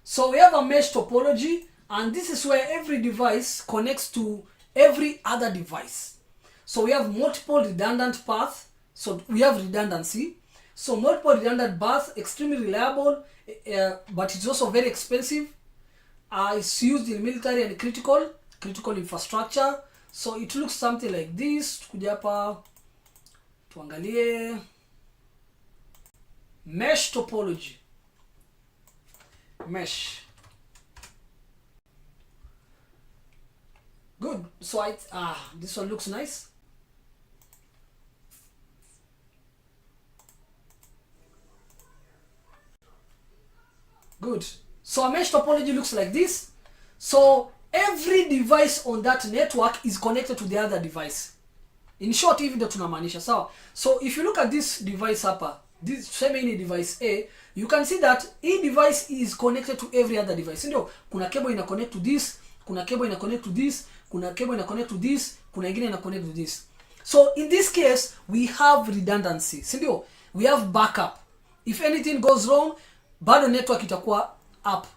So we have a mesh topology, and this is where every device connects to every other device. So we have multiple redundant paths. So we have redundancy. So multiple redundant paths, extremely reliable, but it's also very expensive. It's used in military and critical infrastructure. So it looks something like this. Tukuja hapa tuangalie mesh topology. Mesh. Good. So this one looks nice. Good. So a mesh topology looks like this. So every device on that network is connected to the other device. In short, hivi ndio tunamaanisha. So if you look at this device hapa, this same device A, you can see that each device is connected to every other device. Ndio, kuna cable ina connect to this, kuna cable ina connect to this, kuna cable ina connect to this, kuna ingine ina connect to this. So in this case, we have redundancy. Ndio, we have backup. If anything goes wrong, bado network itakuwa up.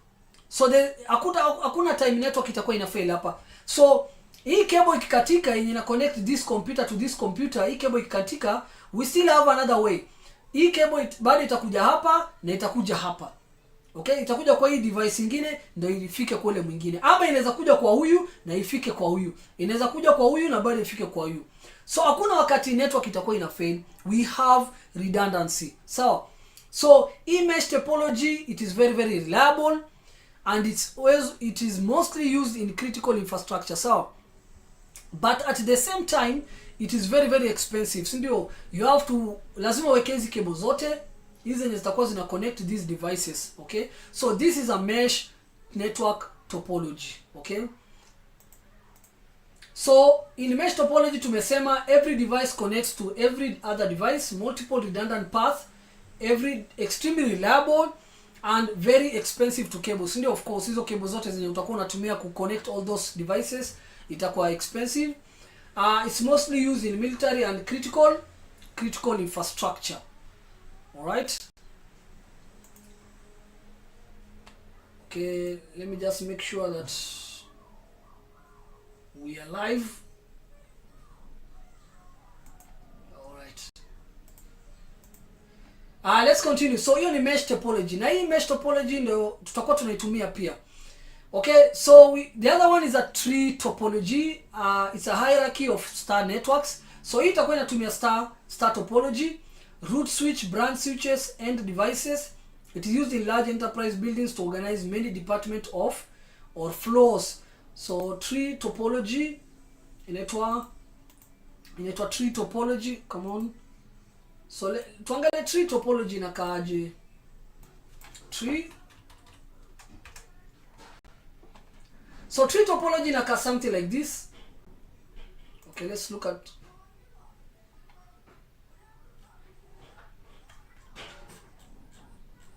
So hakuna time network itakuwa ina fail hapa. So hii cable ikikatika yenye ina connect this computer to this computer, hii cable ikikatika, we still have another way. Hii cable bado itakuja hapa na itakuja hapa. Okay, itakuja kwa hii device nyingine ndio ifike kwa ile mwingine. Ama inaweza kuja kwa huyu na ifike kwa huyu. Inaweza kuja kwa huyu na bado ifike kwa huyu. So hakuna wakati network itakuwa ina fail. We have redundancy. So mesh topology, it is very, very reliable, and it is mostly used in critical infrastructure. But at the same time, it is very, very expensive. Ndio, you have to lazima uweke hizi cable zote hizi zenye zitakuwa zina connect these devices. Okay, so this is a mesh network topology. Okay, so in mesh topology tumesema every device connects to every other device, multiple redundant paths, every extremely reliable and very expensive to cables. Ndio, of course hizo cable zote zenye utakuwa unatumia ku connect all those devices itakuwa expensive. It's mostly used in military and critical infrastructure. All right. Okay, let me just make sure that we are live. All right. Let's continue. So hiyo ni mesh topology. Na hii mesh topology ndio tutakuwa tunaitumia pia. Okay, so the other one is a tree topology. It's a hierarchy of star networks. So hii itakuwa inatumia star topology, root switch, branch switches, end devices, It is used in large enterprise buildings to organize many departments of or floors. So tree topology inaitwa tree topology. Come on. So tuangalie tree topology inakaaje. Tree. So tree topology inakaa something like this. Okay, let's look at.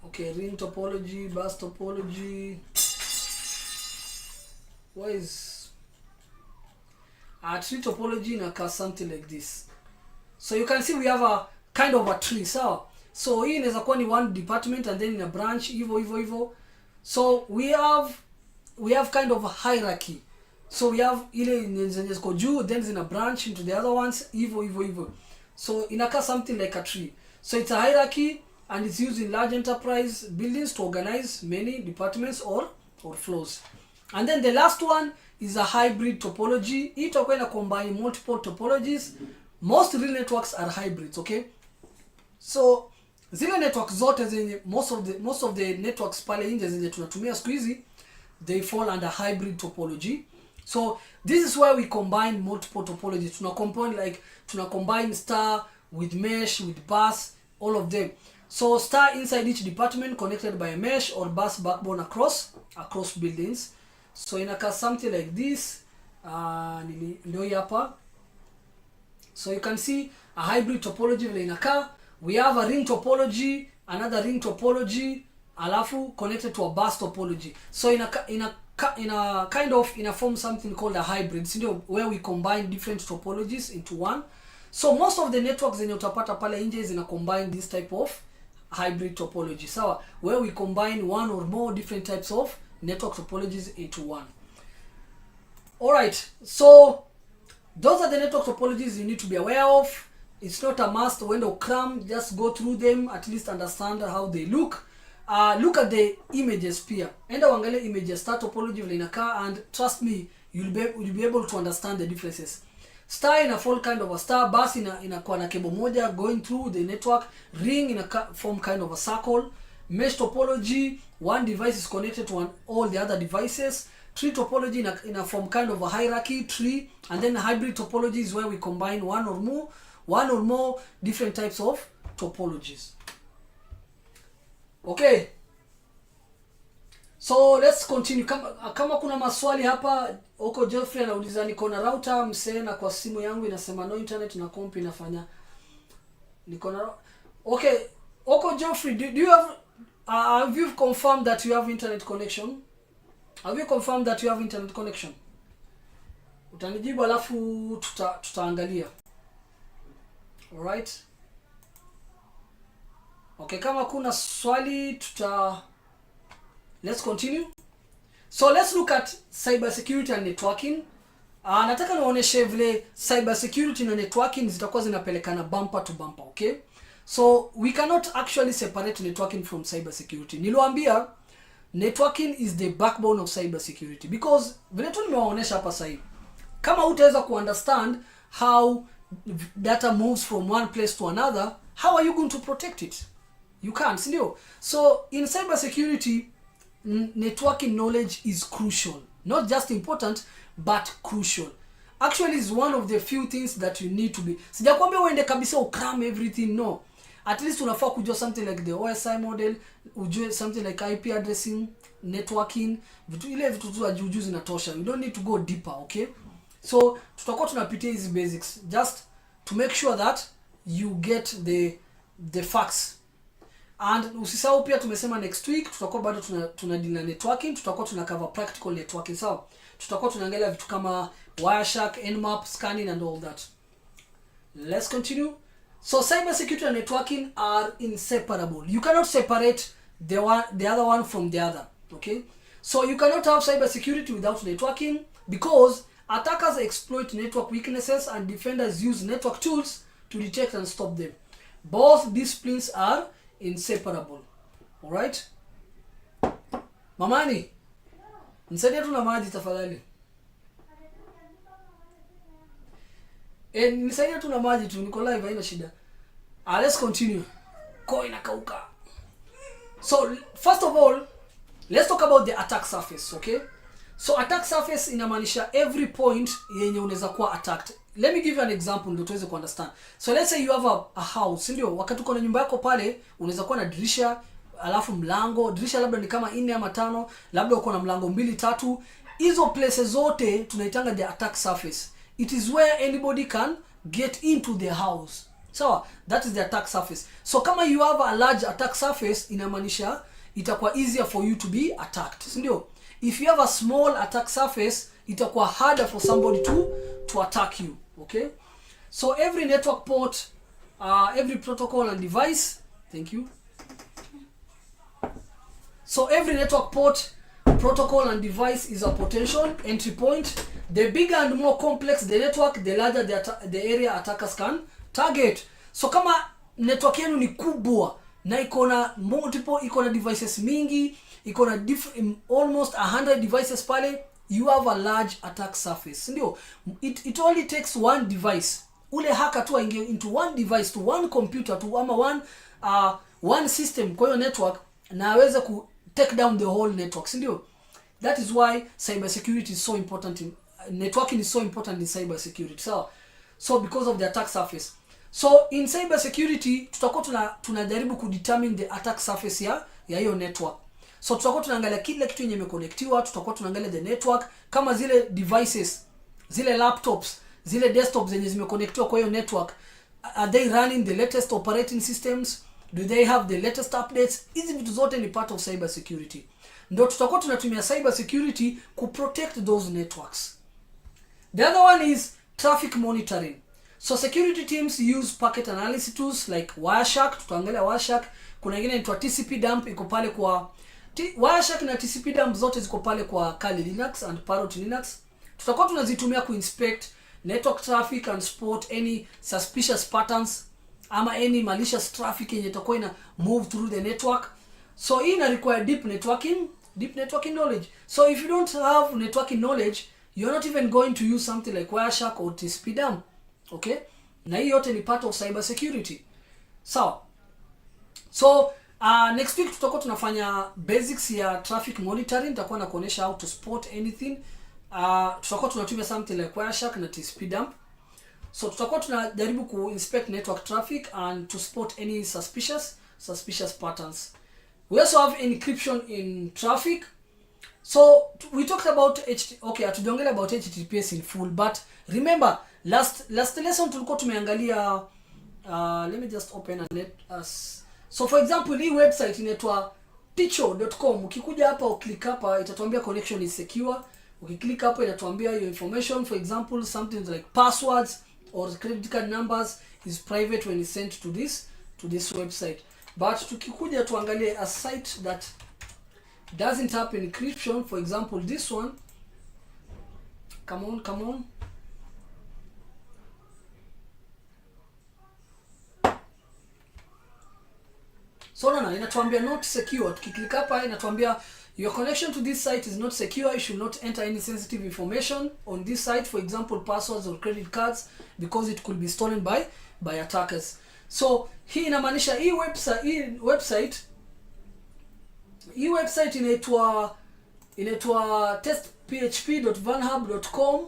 Okay, ring topology, bus topology. What is tree topology inakaa something like this. So you can see we have a kind of a tree, so hii inaweza kuwa ni one department and then in a branch hivyo. So we have kind of a hierarchy. So we have ile zenye ziko juu, then zina branch into the other ones hivyo. So inakaa something like a tree. So it's a hierarchy and it's used in large enterprise buildings to organize many departments or floors. And then the last one is a hybrid topology. Hii itakuwa ina combine multiple topologies. Most real networks are hybrids, okay? So zile networks zote zenye most of the networks pale nje zenye tunatumia siku hizi, they fall under hybrid topology. So this is where we combine multiple topologies. Tuna combine star with mesh, with bus, all of them. So star inside each department connected by a mesh or bus backbone across buildings. So inakaa something like this. Ndio hapa. So you can see a hybrid topology vile inakaa. We have a ring topology, another ring topology, alafu connected to a bus topology. So in a form something called a hybrid, where we combine different topologies into one. So most of the networks zenye utapata pale nje zina combine this type of hybrid topology. So where we combine one or more different types of network topologies into one. Alright, so those are the network topologies you need to be aware of. It's not a must when you cram, just go through them, at least understand how they look. Look at the images pia. Enda uangalie images, star topology vile inakaa, and trust me, you'll be able to understand the differences. Star ina fall kind of a star, bus inakuwa na cable moja going through the network, ring ina form kind of a circle, mesh topology, one device is connected to all the other devices. Tree topology in a form kind of a hierarchy tree, and then hybrid topology is where we combine one or more different types of topologies. Okay, so let's continue. Kama kuna maswali hapa, Oko Geoffrey anauliza niko na router msee na kwa simu yangu inasema no internet na comp inafanya niko na. Okay, Oko Geoffrey, do you have you confirmed that you have internet connection? Have you confirmed that you have internet connection? Utanijibu alafu tutaangalia. Alright. Okay, kama kuna swali let's continue. So let's look at cybersecurity and networking. Nataka niwaoneshe vile cybersecurity na networking zitakuwa zinapelekana bumper to bumper, okay? So we cannot actually separate networking from cybersecurity. Niliwaambia networking is the backbone of cybersecurity, because vile tu nimewaonesha hapa sasa hivi, kama utaweza kuunderstand how data moves from one place to another, how are you going to protect it? You can't, sindio? So in cybersecurity, networking knowledge is crucial. Not just important, but crucial. Actually, it's one of the few things that you need to be. Sijakwambia uende kabisa ukram everything, no. At least unafaa kujua something like the OSI model, ujue something like IP addressing, networking, vitu tu ajuju zinatosha. You don't need to go deeper, okay? So tutakuwa tunapitia hizi basics just to make sure that you get the facts. And usisahau pia tumesema next week tutakuwa bado tuna deal na networking, tutakuwa tuna cover practical networking. So tutakuwa tunaangalia vitu kama Wireshark, Nmap, scanning and all that. Let's continue. So cybersecurity and networking are inseparable. You cannot separate the other one from the other, okay? So you cannot have cybersecurity without networking, because attackers exploit network weaknesses and defenders use network tools to detect and stop them. Both disciplines are inseparable. All right? Mamani, nisaidie tu na maji tafadhali. Nisaidie tu na maji tu, niko live haina shida. Let's continue. Ko inakauka. So first of all, let's talk about the attack surface, okay? So attack surface inamaanisha every point yenye unaweza kuwa attacked. Let me give you an example ndio tuweze understand. So let's say you have a house, ndio wakati uko na nyumba yako pale unaweza kuwa na dirisha, alafu mlango, dirisha labda ni kama 4 ama 5, labda uko na mlango 2 3. Hizo places zote tunaitanga the attack surface. It is where anybody can get into the house. So that is the attack surface. So kama you have a large attack surface inamaanisha itakuwa easier for you to be attacked, ndio? If you have a small attack surface, itakuwa harder for somebody to attack you, okay? So every network port, every protocol and device, thank you. So every network port, protocol and device is a potential entry point. The bigger and more complex the network, the larger the area attackers can target. So kama network yenu ni kubwa na iko na multiple, iko na devices mingi, iko na almost 100 devices pale, you have a large attack surface, ndio? It only takes one device, ule hacker tu aingie into one device, to one computer, to ama one system kwa hiyo network, na aweze ku take down the whole network, ndio? That is why cybersecurity is so important networking is so important in cybersecurity. So because of the attack surface. So in cybersecurity tutakuwa tunajaribu kudetermine the attack surface ya hiyo network. So tutakuwa tunaangalia kila kitu yenye imeconnectiwa, tutakuwa tunaangalia the network, kama zile devices, zile laptops, zile desktops zenye zimeconnectiwa kwa hiyo network, are they running the latest operating systems? Do they have the latest updates? Hizi vitu zote ni part of cybersecurity. Ndio tutakuwa tunatumia cybersecurity ku protect those networks. The other one is traffic monitoring. So security teams use packet analysis tools like Wireshark. Tutaangalia Wireshark. Kuna ingine inaitwa TCP dump, iko pale kwa Wireshark na TCP dump zote ziko pale kwa Kali Linux and Parrot Linux. Tutakuwa tunazitumia kuinspect network traffic and spot any suspicious patterns ama any malicious traffic yenye itakuwa ina move through the network. So hii ina require deep networking knowledge. So if you don't have networking knowledge, you're not even going to use something like Wireshark or TCP dump, okay? Na hii yote ni part of cyber security. So next week tutakuwa tunafanya basics ya traffic monitoring. Nitakuwa na kuonesha how to spot anything. Tutakuwa tunatumia something like Wireshark na TCP dump. So tutakuwa tunajaribu ku inspect network traffic and to spot any suspicious patterns. We also have encryption in traffic. So we talked about hatujaongelea about HTTPS in full, but remember last lesson tulikuwa tumeangalia let me just open a net so for example hii website inaitwa ticho.com. Ukikuja hapa uklik hapa itatuambia connection is secure. Ukiklik hapa inatuambia your information, for example something like passwords or credit card numbers is private when it's sent to this website. But tukikuja tuangalie a site that doesn't have encryption, for example this one, come on, so inatuambia not secure. Tukiklik hapa inatuambia your connection to this site is not secure, you should not enter any sensitive information on this site, for example passwords or credit cards, because it could be stolen by attackers. So hii inamaanisha hii website inaitwa testphp.vanhub.com.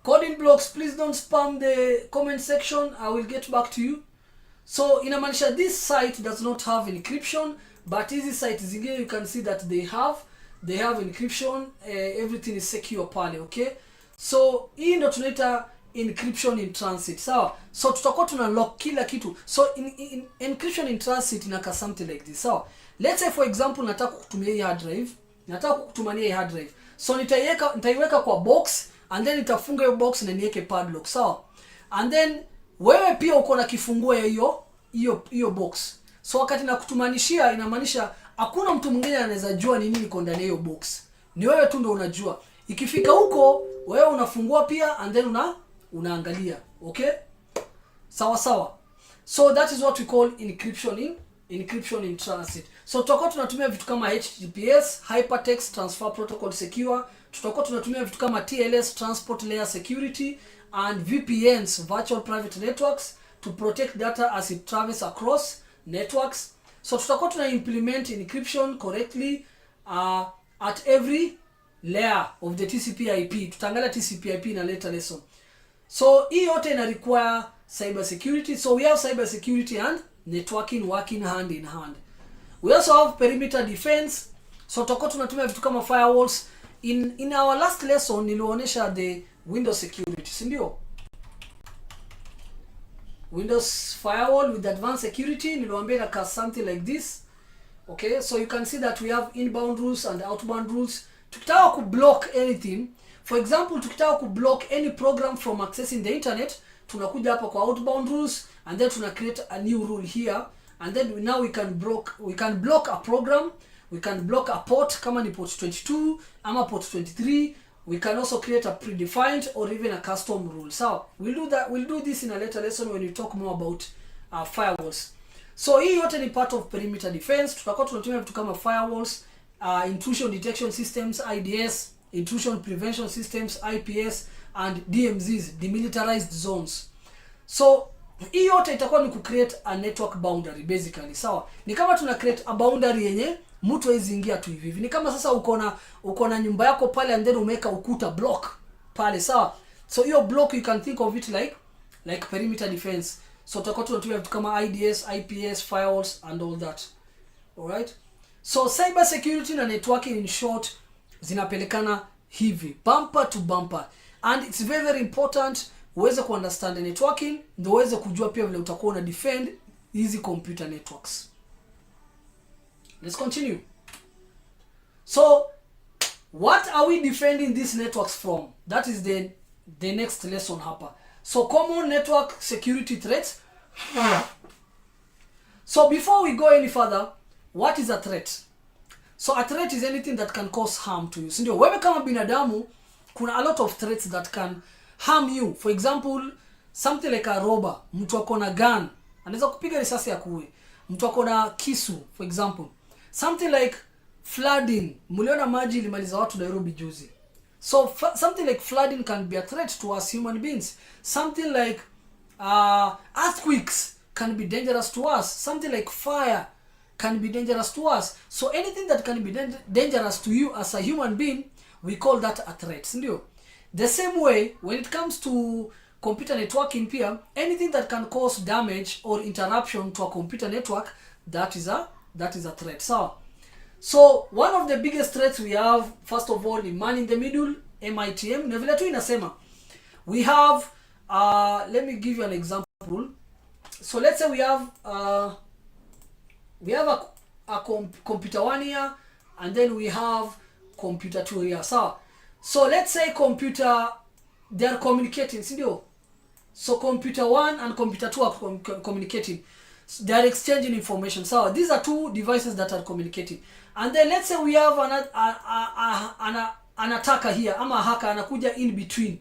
Coding blocks, please don't spam the comment section, I will get back to you. So inamaanisha this site does not have encryption, but hizi site zingine you can see that they have encryption, everything is secure pale, okay? So hii ndo tunaita encryption in transit, sawa? So tutakuwa tuna lock kila kitu. So in encryption in transit inaka something like this, sawa? Let's say for example nataka kukutumia hii hard drive, nataka kukutumania hii hard drive. So nitaiweka kwa box and then nitafunga hiyo box na niweke padlock, sawa? And then wewe pia uko na kifunguo ya hiyo box. So wakati nakutumanishia inamaanisha hakuna mtu mwingine anaweza jua ni nini iko ndani ya hiyo box. Ni wewe tu ndio unajua. Ikifika huko wewe unafungua pia and then unaangalia, okay? Sawa. So that is what we call encryption in transit. So tutakuwa tunatumia vitu kama HTTPS, Hypertext Transfer Protocol Secure. Tutakuwa tunatumia vitu kama TLS, Transport Layer Security, and VPNs, Virtual Private Networks, to protect data as it travels across networks. So tutakuwa tuna implement encryption correctly at every layer of the TCP/IP. Tutaangalia TCP/IP in a later lesson. So hii yote ina require cyber security. So we have cyber security and networking working hand in hand. We also have perimeter defense. So tutakuwa tunatumia vitu kama firewalls. In our last lesson nilionyesha the Windows security, si ndio? Windows firewall with advanced security, niliwaambia na something like this. Okay, so you can see that we have inbound rules and outbound rules. Tukitaka ku block anything, for example, tukitaka ku block any program from accessing the internet, tunakuja hapa kwa outbound rules and then tuna create a new rule here, and then now we can block a program, we can block a port kama ni port 22 ama port 23. We can also create a predefined or even a custom rule. So we'll do this in a later lesson when we talk more about firewalls. So hii yote ni part of perimeter defense. Tutakuwa tunatumia vitu kama firewalls, intrusion detection systems, IDS, intrusion prevention systems, IPS, and DMZs, demilitarized zones. So hii yote itakuwa ni ku create a network boundary basically. Sawa? Ni kama tuna create a boundary yenye mtu hawezi ingia tu hivi. Ni kama sasa uko na nyumba yako pale and then umeweka ukuta block pale, sawa? So hiyo block you can think of it like perimeter defense. So tutakuwa tunatumia vitu kama IDS, IPS, firewalls and all that. All right? So cyber security na networking in short zinapelekana hivi, bumper to bumper. And it's very very important uweze ku understand networking, ndio uweze kujua pia vile utakuwa una defend hizi computer networks. Let's continue. So what are we defending these networks from? That is the next lesson hapa. So common network security threats. So before we go any further, what is a threat? So a threat is anything that can cause harm to you. Sindio, wewe kama binadamu kuna a lot of threats that can harm you. For example, something like a robber, mtu ako na gun, anaweza kupiga risasi akuue. Mtu ako na kisu, for example. Something like flooding. Muliona maji ilimaliza watu Nairobi juzi. So something like flooding can be a threat to us human beings. Something like earthquakes can be dangerous to us. Something like fire can be dangerous to us. So anything that can be dangerous to you as a human being, we call that a threat. Sindio? The same way, when it comes to computer networking pia, anything that can cause damage or interruption to a computer network, that is a threat. So one of the biggest threats we have, first of all, in man in the middle, MITM. Na vile tu inasema, we have let me give you an example. So let's say we have a computer 1 here, and then we have computer 2 here. So let's say computer, they are communicating, sindio? So computer 1 and computer 2 are communicating. They are exchanging information. So these are two devices that are communicating. And then let's say we have an attacker here, ama hacker anakuja in between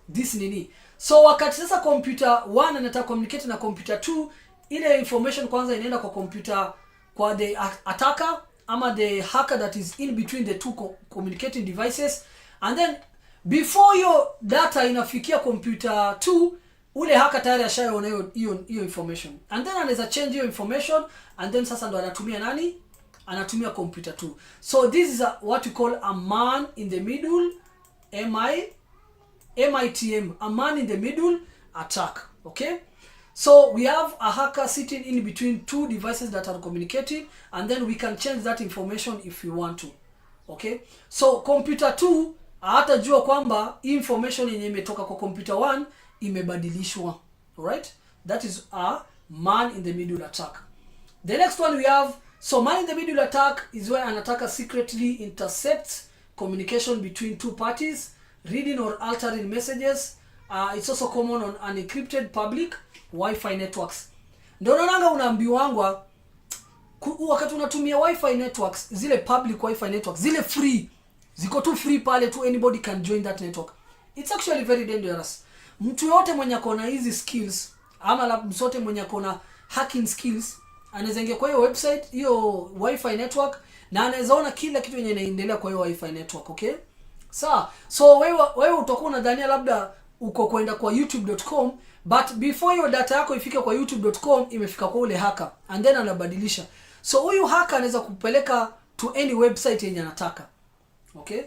this nini. So wakati sasa computer 1 anataka communicate na computer 2, ile information kwanza inaenda kwa computer, kwa the attacker ama the hacker that is in between the two communicating devices. And then before your data inafikia computer 2, ule hacker tayari ashaona hiyo information. And then anaweza change hiyo information, and then sasa ndo anatumia nani? Anatumia computer 2. So this is what we call a man in the middle, MITM, a man in the middle attack. Okay? So we have a hacker sitting in between two devices that are communicating, and then we can change that information if we want to. Okay? So computer 2 hatajua kwamba information yenye imetoka kwa computer 1 imebadilishwa. Alright? That is a man in the middle attack. The next one we have, so man in the middle attack is where an attacker secretly intercepts communication between two parties, reading or altering messages. It's also common on unencrypted public Wi-Fi networks. Ndio naonanga unaambiwangwa wakati unatumia Wi-Fi networks, zile public Wi-Fi networks, zile free, ziko tu free pale tu, anybody can join that network. It's actually very dangerous. Mtu yote mwenye akona hizi skills, ama la msote mwenye akona hacking skills, anaweza ingia kwa hiyo website, hiyo Wi-Fi network, na anaweza ona kila kitu yenye inaendelea kwa hiyo Wi-Fi network, okay? So wewe utakuwa unadhania labda uko kwenda kwa youtube.com, but before your data yako ifike kwa youtube.com, imefika kwa ule hacker, and then anabadilisha. So huyu hacker anaweza kupeleka to any website yenye anataka. Okay?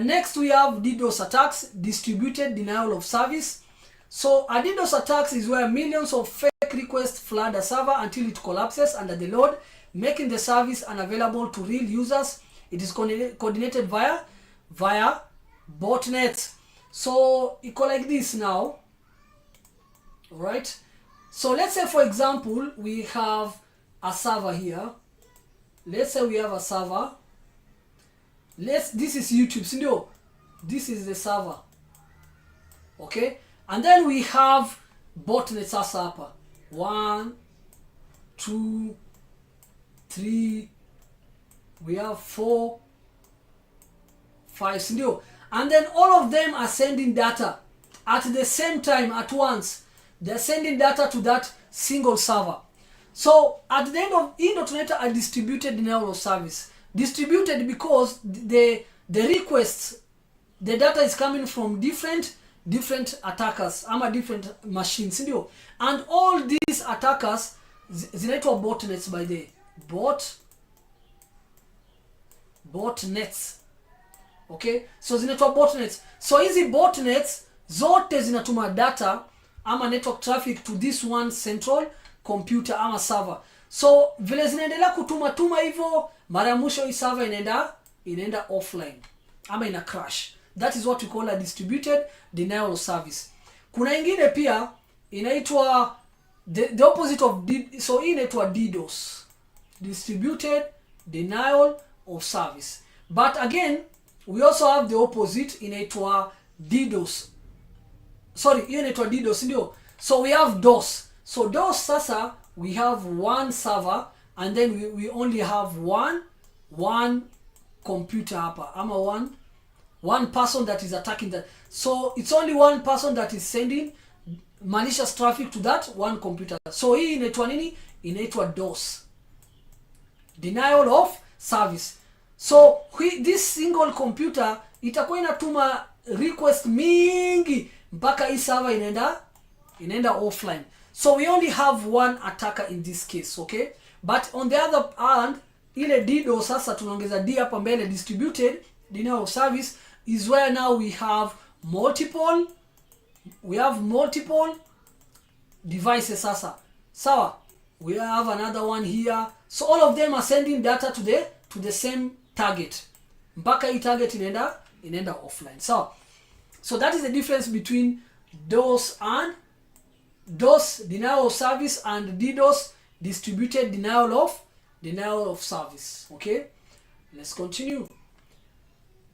Next we have DDoS attacks, distributed denial of service. So a DDoS attacks is where millions of fake requests flood a server until it collapses under the load, making the service unavailable to real users. It is coordinated via botnets. So it go like this now. Alright? So let's say, for example, we have a server here. Let's say we have a server. This is YouTube, sindio? This is the server. Okay? And then we have botnets sasa hapa. 1, 2, 3. We have 4, 5, sindio? And then all of them are sending data at the same time, at once. They're sending data to that single server. So at the end of in.NET a distributed denial of service. Distributed because the requests, the data is coming from different attackers ama different machines, ndio. And all these attackers zinaitwa botnets by the botnets. Okay? So zinaitwa botnets. So hizi botnets zote zinatuma data ama network traffic to this one central computer ama server. So vile zinaendelea kutuma hivyo, mara ya mwisho hii server inaenda offline ama ina crash. That is what we call a distributed denial of service. Kuna ingine pia inaitwa the opposite of so hii inaitwa DDoS, distributed denial of service. But again, we also have the opposite, inaitwa DDoS. Sorry, hiyo inaitwa DDoS ndio. So we have DOS. So DOS sasa we have one server and then we only have one computer hapa ama one person that is attacking that. So it's only one person that is sending malicious traffic to that one computer. So hii inaitwa nini? Inaitwa DOS, denial of service. So this single computer itakuwa inatuma request mingi mpaka hii server inaenda offline. So we only have one attacker in this case, okay? But on the other hand, ile DDoS sasa tunaongeza D hapa mbele, distributed denial of service, is where now we have multiple devices sasa. Sawa? We have another one here. So all of them are sending data to the same target. Mpaka hii target inaenda offline. So that is the difference between DOS denial of service and DDoS, distributed denial of service. Okay, let's continue.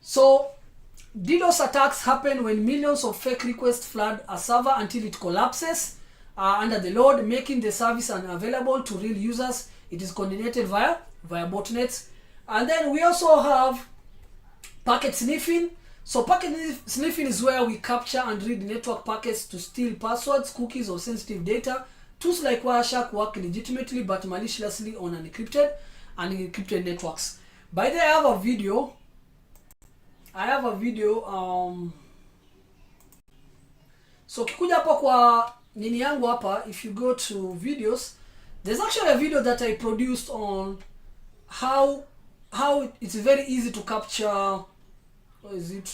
So DDoS attacks happen when millions of fake requests flood a server until it collapses under the load, making the service unavailable to real users. It is coordinated via botnets. And then we also have packet sniffing. So packet sniffing is where we capture and read network packets to steal passwords, cookies, or sensitive data. Tools like Wireshark work legitimately but maliciously on unencrypted networks. By the way, I have a video. So kikuja hapa kwa nini yangu hapa, if you go to videos, there's actually a video that I produced on how it's very easy to capture. What is it?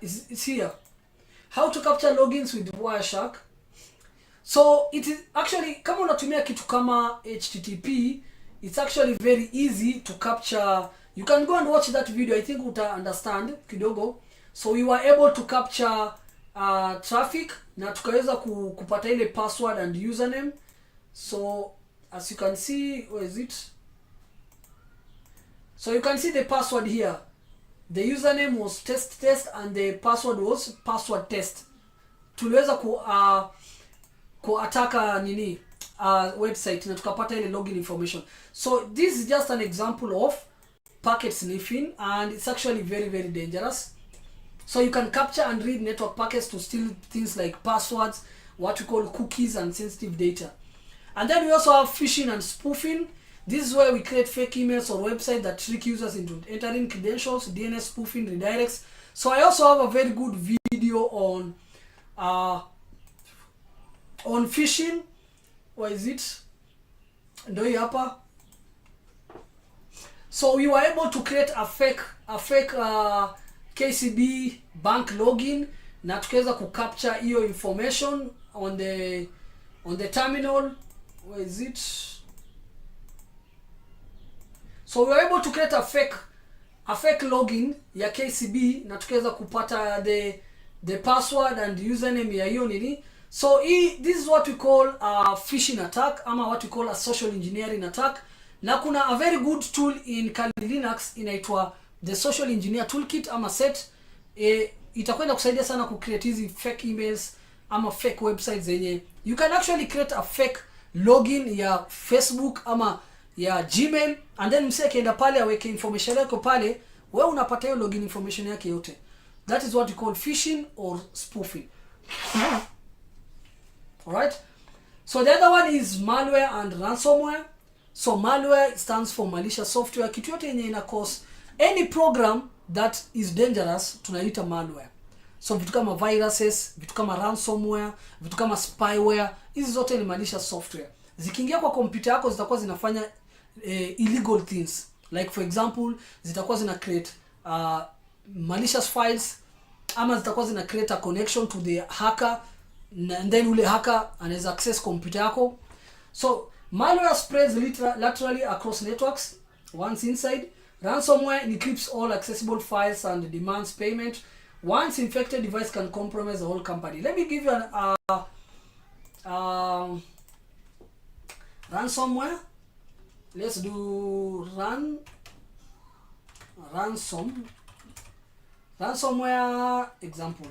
It's here. How to capture logins with Wireshark. So it is actually, kama unatumia kitu kama HTTP, it's actually very easy to capture. You can go and watch that video. I think uta understand kidogo. So we were able to capture traffic na tukaweza kupata ile password and username. So as you can see, where is it? So you can see the password here. The username was test and the password was password test. Tuliweza kuataka website na tukapata ile login information. So this is just an example of packet sniffing, and it's actually very, very dangerous. So you can capture and read network packets to steal things like passwords, what we call cookies, and sensitive data. And then we also have phishing and spoofing. This is where we create fake emails or websites that trick users into entering credentials, DNS spoofing, redirects. So I also have a very good video on on phishing. Where is it? Ndio hii hapa. So we were able to create a fake KCB bank login na tukaweza kucapture hiyo information on the terminal. Where is it? So we were able to create a fake login ya KCB na tukaweza kupata the password and username ya hiyo nini. So this is what we call a phishing attack, ama what we call a social engineering attack. Na kuna a very good tool in Kali Linux inaitwa the social engineer toolkit ama set. Itakwenda kusaidia sana ku create hizi fake emails ama fake websites zenye you can actually create a fake login ya Facebook ama ya Gmail, and then msee akienda pale aweke information yako pale, wewe unapata hiyo login information yake yote. That is what we call phishing or spoofing. Alright, so the other one is malware and ransomware. So malware stands for malicious software. Kitu yote yenye ina cause any program that is dangerous tunaita malware. So vitu kama viruses, vitu kama ransomware, vitu kama spyware, hizi zote ni malicious software. Zikiingia kwa kompyuta yako zitakuwa zinafanya illegal things. Like for example, zitakuwa zina create malicious files, ama zitakuwa zina create a connection to the hacker, and then ule hacker anaweza access computer yako. So malware spreads laterally across networks once inside. Ransomware encrypts all accessible files and demands payment. Once infected device can compromise the whole company. Let me give you an ransomware. Let's do ransomware example.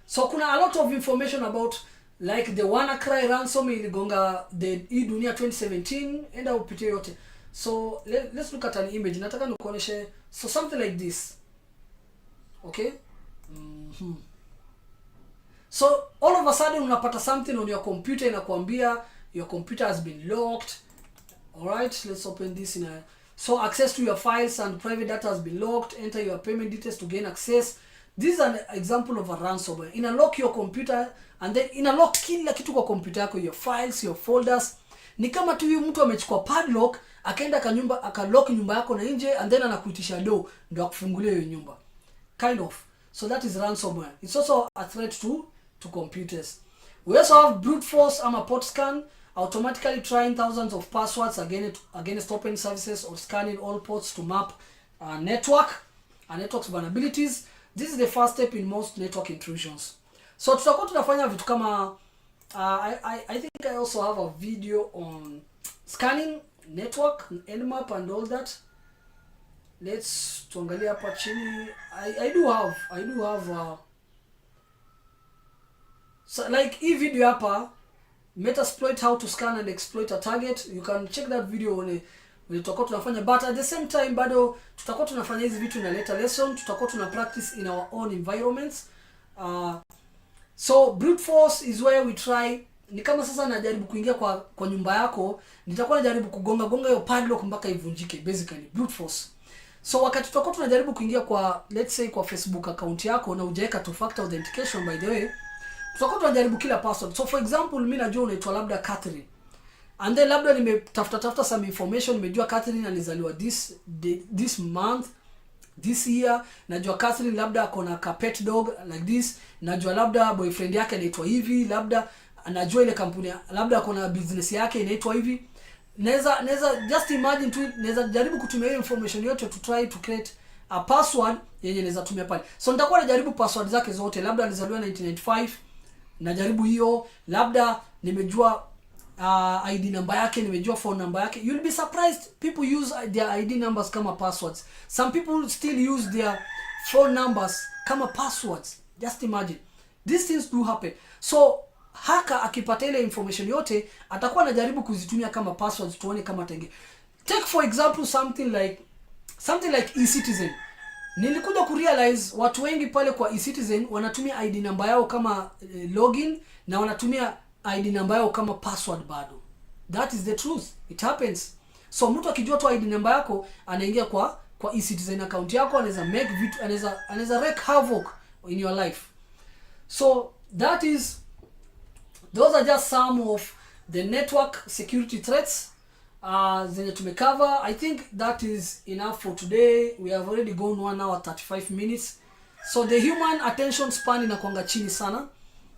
So kuna a lot of information about like the WannaCry ransom iligonga the dunia 2017, enda upitie yote. So let's look at an image. Nataka nikuoneshe so something like this. Okay? So all of a sudden unapata something on your computer inakwambia your computer has been locked. All right, let's open this so access to your files and private data has been locked. Enter your payment details to gain access. This is an example of a ransomware. Inalock your computer and then inalock kila kitu kwa computer yako, your files, your folders. Ni kama tu huyu mtu amechukua padlock akaenda akalock nyumba yako na nje, and then anakuitisha do ndio akufungulie hiyo nyumba. Kind of. So that is ransomware. It's also a threat to computers. We also have brute force ama port scan, automatically trying thousands of passwords against open services or scanning all ports to map network's vulnerabilities. This is the first step in most network intrusions. So tutakuwa tunafanya vitu kama I think I also have a video on scanning network, nmap and all that. Let's tuangalia hapa chini. I do have so like hii video hapa, Metasploit how to scan and exploit a target. You can check that video when tutakuwa tunafanya, but at the same time bado tutakuwa tunafanya hizi vitu na later lesson. Tutakuwa tuna practice in our own environments. So brute force is where we try, ni kama sasa najaribu kuingia kwa nyumba yako, nitakuwa najaribu kugonga hiyo padlock mpaka ivunjike, basically brute force. So wakati tutakuwa tunajaribu kuingia kwa let's say kwa Facebook account yako na hujaweka two factor authentication, by the way, tutakuwa tunajaribu kila password. So for example, mimi najua unaitwa labda Catherine, and then labda nimetafuta some information, nimejua Catherine alizaliwa this month, this year. Najua Catherine labda akona ka pet dog like this. Najua labda boyfriend yake anaitwa hivi, labda anajua ile kampuni labda akona business yake inaitwa hivi. Naweza just imagine tu, naweza jaribu kutumia hiyo information yote to try to create a password yenye naweza tumia pale. So nitakuwa najaribu password zake zote, labda alizaliwa 1995, najaribu hiyo, labda nimejua ID number yake, nimejua phone number yake. You'll be surprised people use their ID numbers kama passwords. Some people still use their phone numbers kama passwords. Just imagine. These things do happen. So hacker akipata ile information yote atakuwa anajaribu kuzitumia kama passwords, tuone kama tenge. Take for example something like eCitizen. Nilikuja kurealize watu wengi pale kwa eCitizen wanatumia ID number yao kama login na wanatumia ID number yao kama password bado. That is the truth. It happens. So mtu akijua tu ID number yako anaingia kwa kwa e-citizen account yako, anaweza make vitu, anaweza wreak havoc in your life. So those are just some of the network security threats zenye tumecover. I think that is enough for today. We have already gone 1 hour 35 minutes. So the human attention span inakuanga chini sana,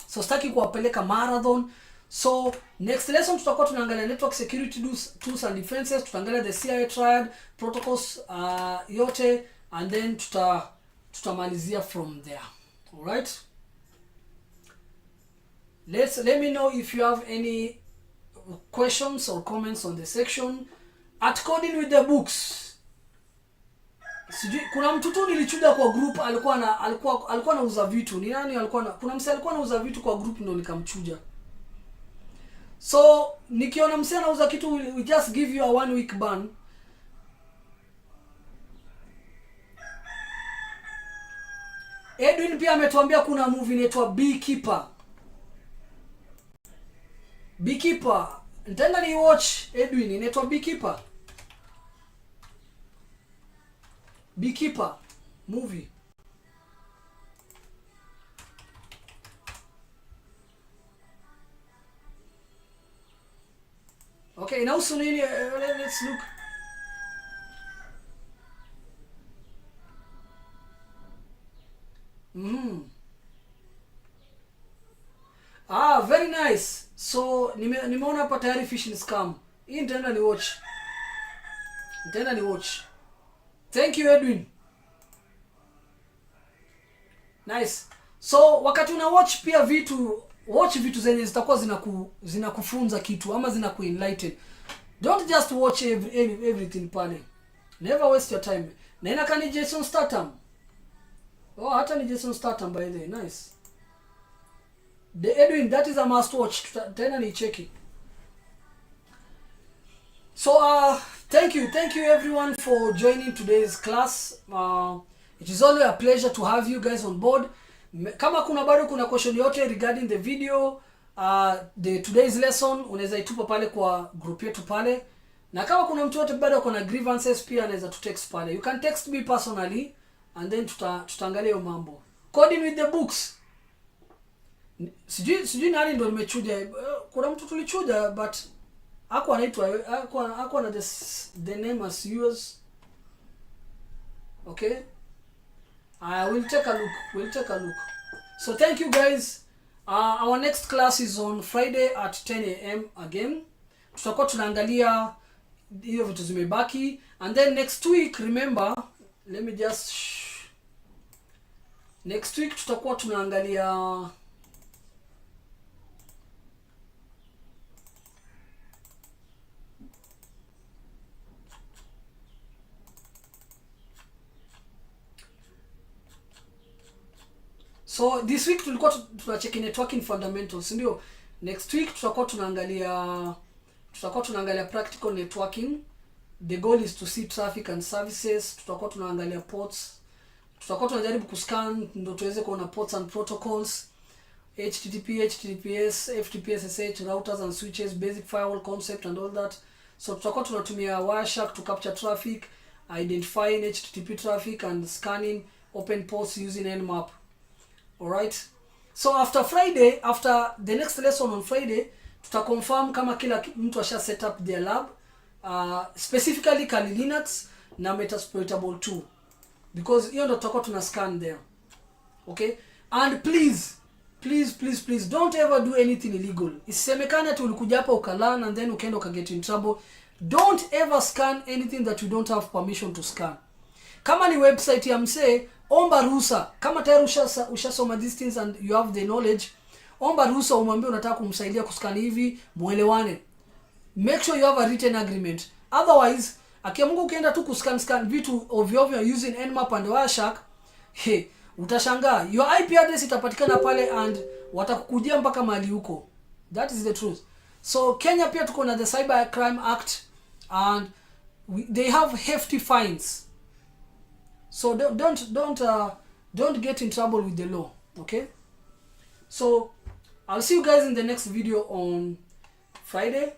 so sitaki kuwapeleka marathon. So next lesson tutakuwa tunaangalia network security tools and defenses, tutaangalia the CIA Triad protocols yote, and then tutamalizia from there. All right, let me know if you have any questions or comments on the section at Coding with the Books. Sijui kuna mtu tu nilichuja kwa group, alikuwa anauza vitu. Ni nani kuna msee alikuwa anauza vitu kwa group, ndio nikamchuja. So nikiona msee anauza kitu, we just give you a 1 week ban. Edwin pia ametuambia kuna movie inaitwa Beekeeper. Nitaenda ni watch Edwin, inaitwa Beekeeper movie. Okay, inahusu nini? Let's look. Very nice. So nimeona hapa tayari phishing scam. Hii nitaenda ni watch. Thank you Edwin. Nice. So wakati una watch pia watch vitu zenye zitakuwa zinakufunza kitu ama zinakuenlighten. Don't just watch everything pale. Never waste your time. Na inaka ni Jason Statham. Hata ni Jason Statham by the way. Nice. The Edwin, that is a must watch. Tena ni cheki. So thank you everyone for joining today's class. It is always a pleasure to have you guys on board. Kama kuna question yote regarding the video, the today's lesson, unaweza itupa pale kwa group yetu pale. Na kama kuna mtu yote bado kuna grievances pia anaweza tu text pale. You can text me personally and then tutaangalia hiyo mambo. Coding with the Books. Sijui nani ndo nimechuja. Kuna mtu tulichuja but hakuwa na the name as yours. Okay? We'll take a look. So thank you guys. Our next class is on Friday at 10 a.m. again. Tutakuwa tunaangalia hiyo vitu zimebaki, and then next week, remember, next week tutakuwa tunaangalia so this week tulikuwa tunacheki networking fundamentals, ndio. Next week tutakuwa tunaangalia practical networking. The goal is to see traffic and services. Tutakuwa tunaangalia ports. Tutakuwa tunajaribu kuscan ndio tuweze kuona ports and protocols, HTTP, HTTPS, FTP, SSH, routers and switches, basic firewall concept and all that. So tutakuwa tunatumia Wireshark to capture traffic, identifying HTTP traffic and scanning open ports using Nmap. Alright. So after the next lesson on Friday, tutaconfirm kama kila mtu asha set up their lab, specifically Kali Linux na Metasploitable 2, because hiyo ndo tutakuwa tuna scan there. Okay? And please don't ever do anything illegal. Isisemekane tu ulikuja hapa ukalana and then ukaenda ukaget in trouble. Don't ever scan anything that you don't have permission to scan. Kama ni website ya msee, omba ruhusa. Kama tayari ushasoma these things and you have the knowledge, omba ruhusa, umwambie unataka kumsaidia kuscan hivi, muelewane. Make sure you have a written agreement. Otherwise, akiamungu ukienda tu kuscan vitu ovyo using Nmap and Wireshark, utashangaa. Your IP address itapatikana pale and watakukujia mpaka mahali huko. That is the truth. So Kenya pia tuko na the Cybercrime Act and they have hefty fines. So don't get in trouble with the law, okay? So I'll see you guys in the next video on Friday.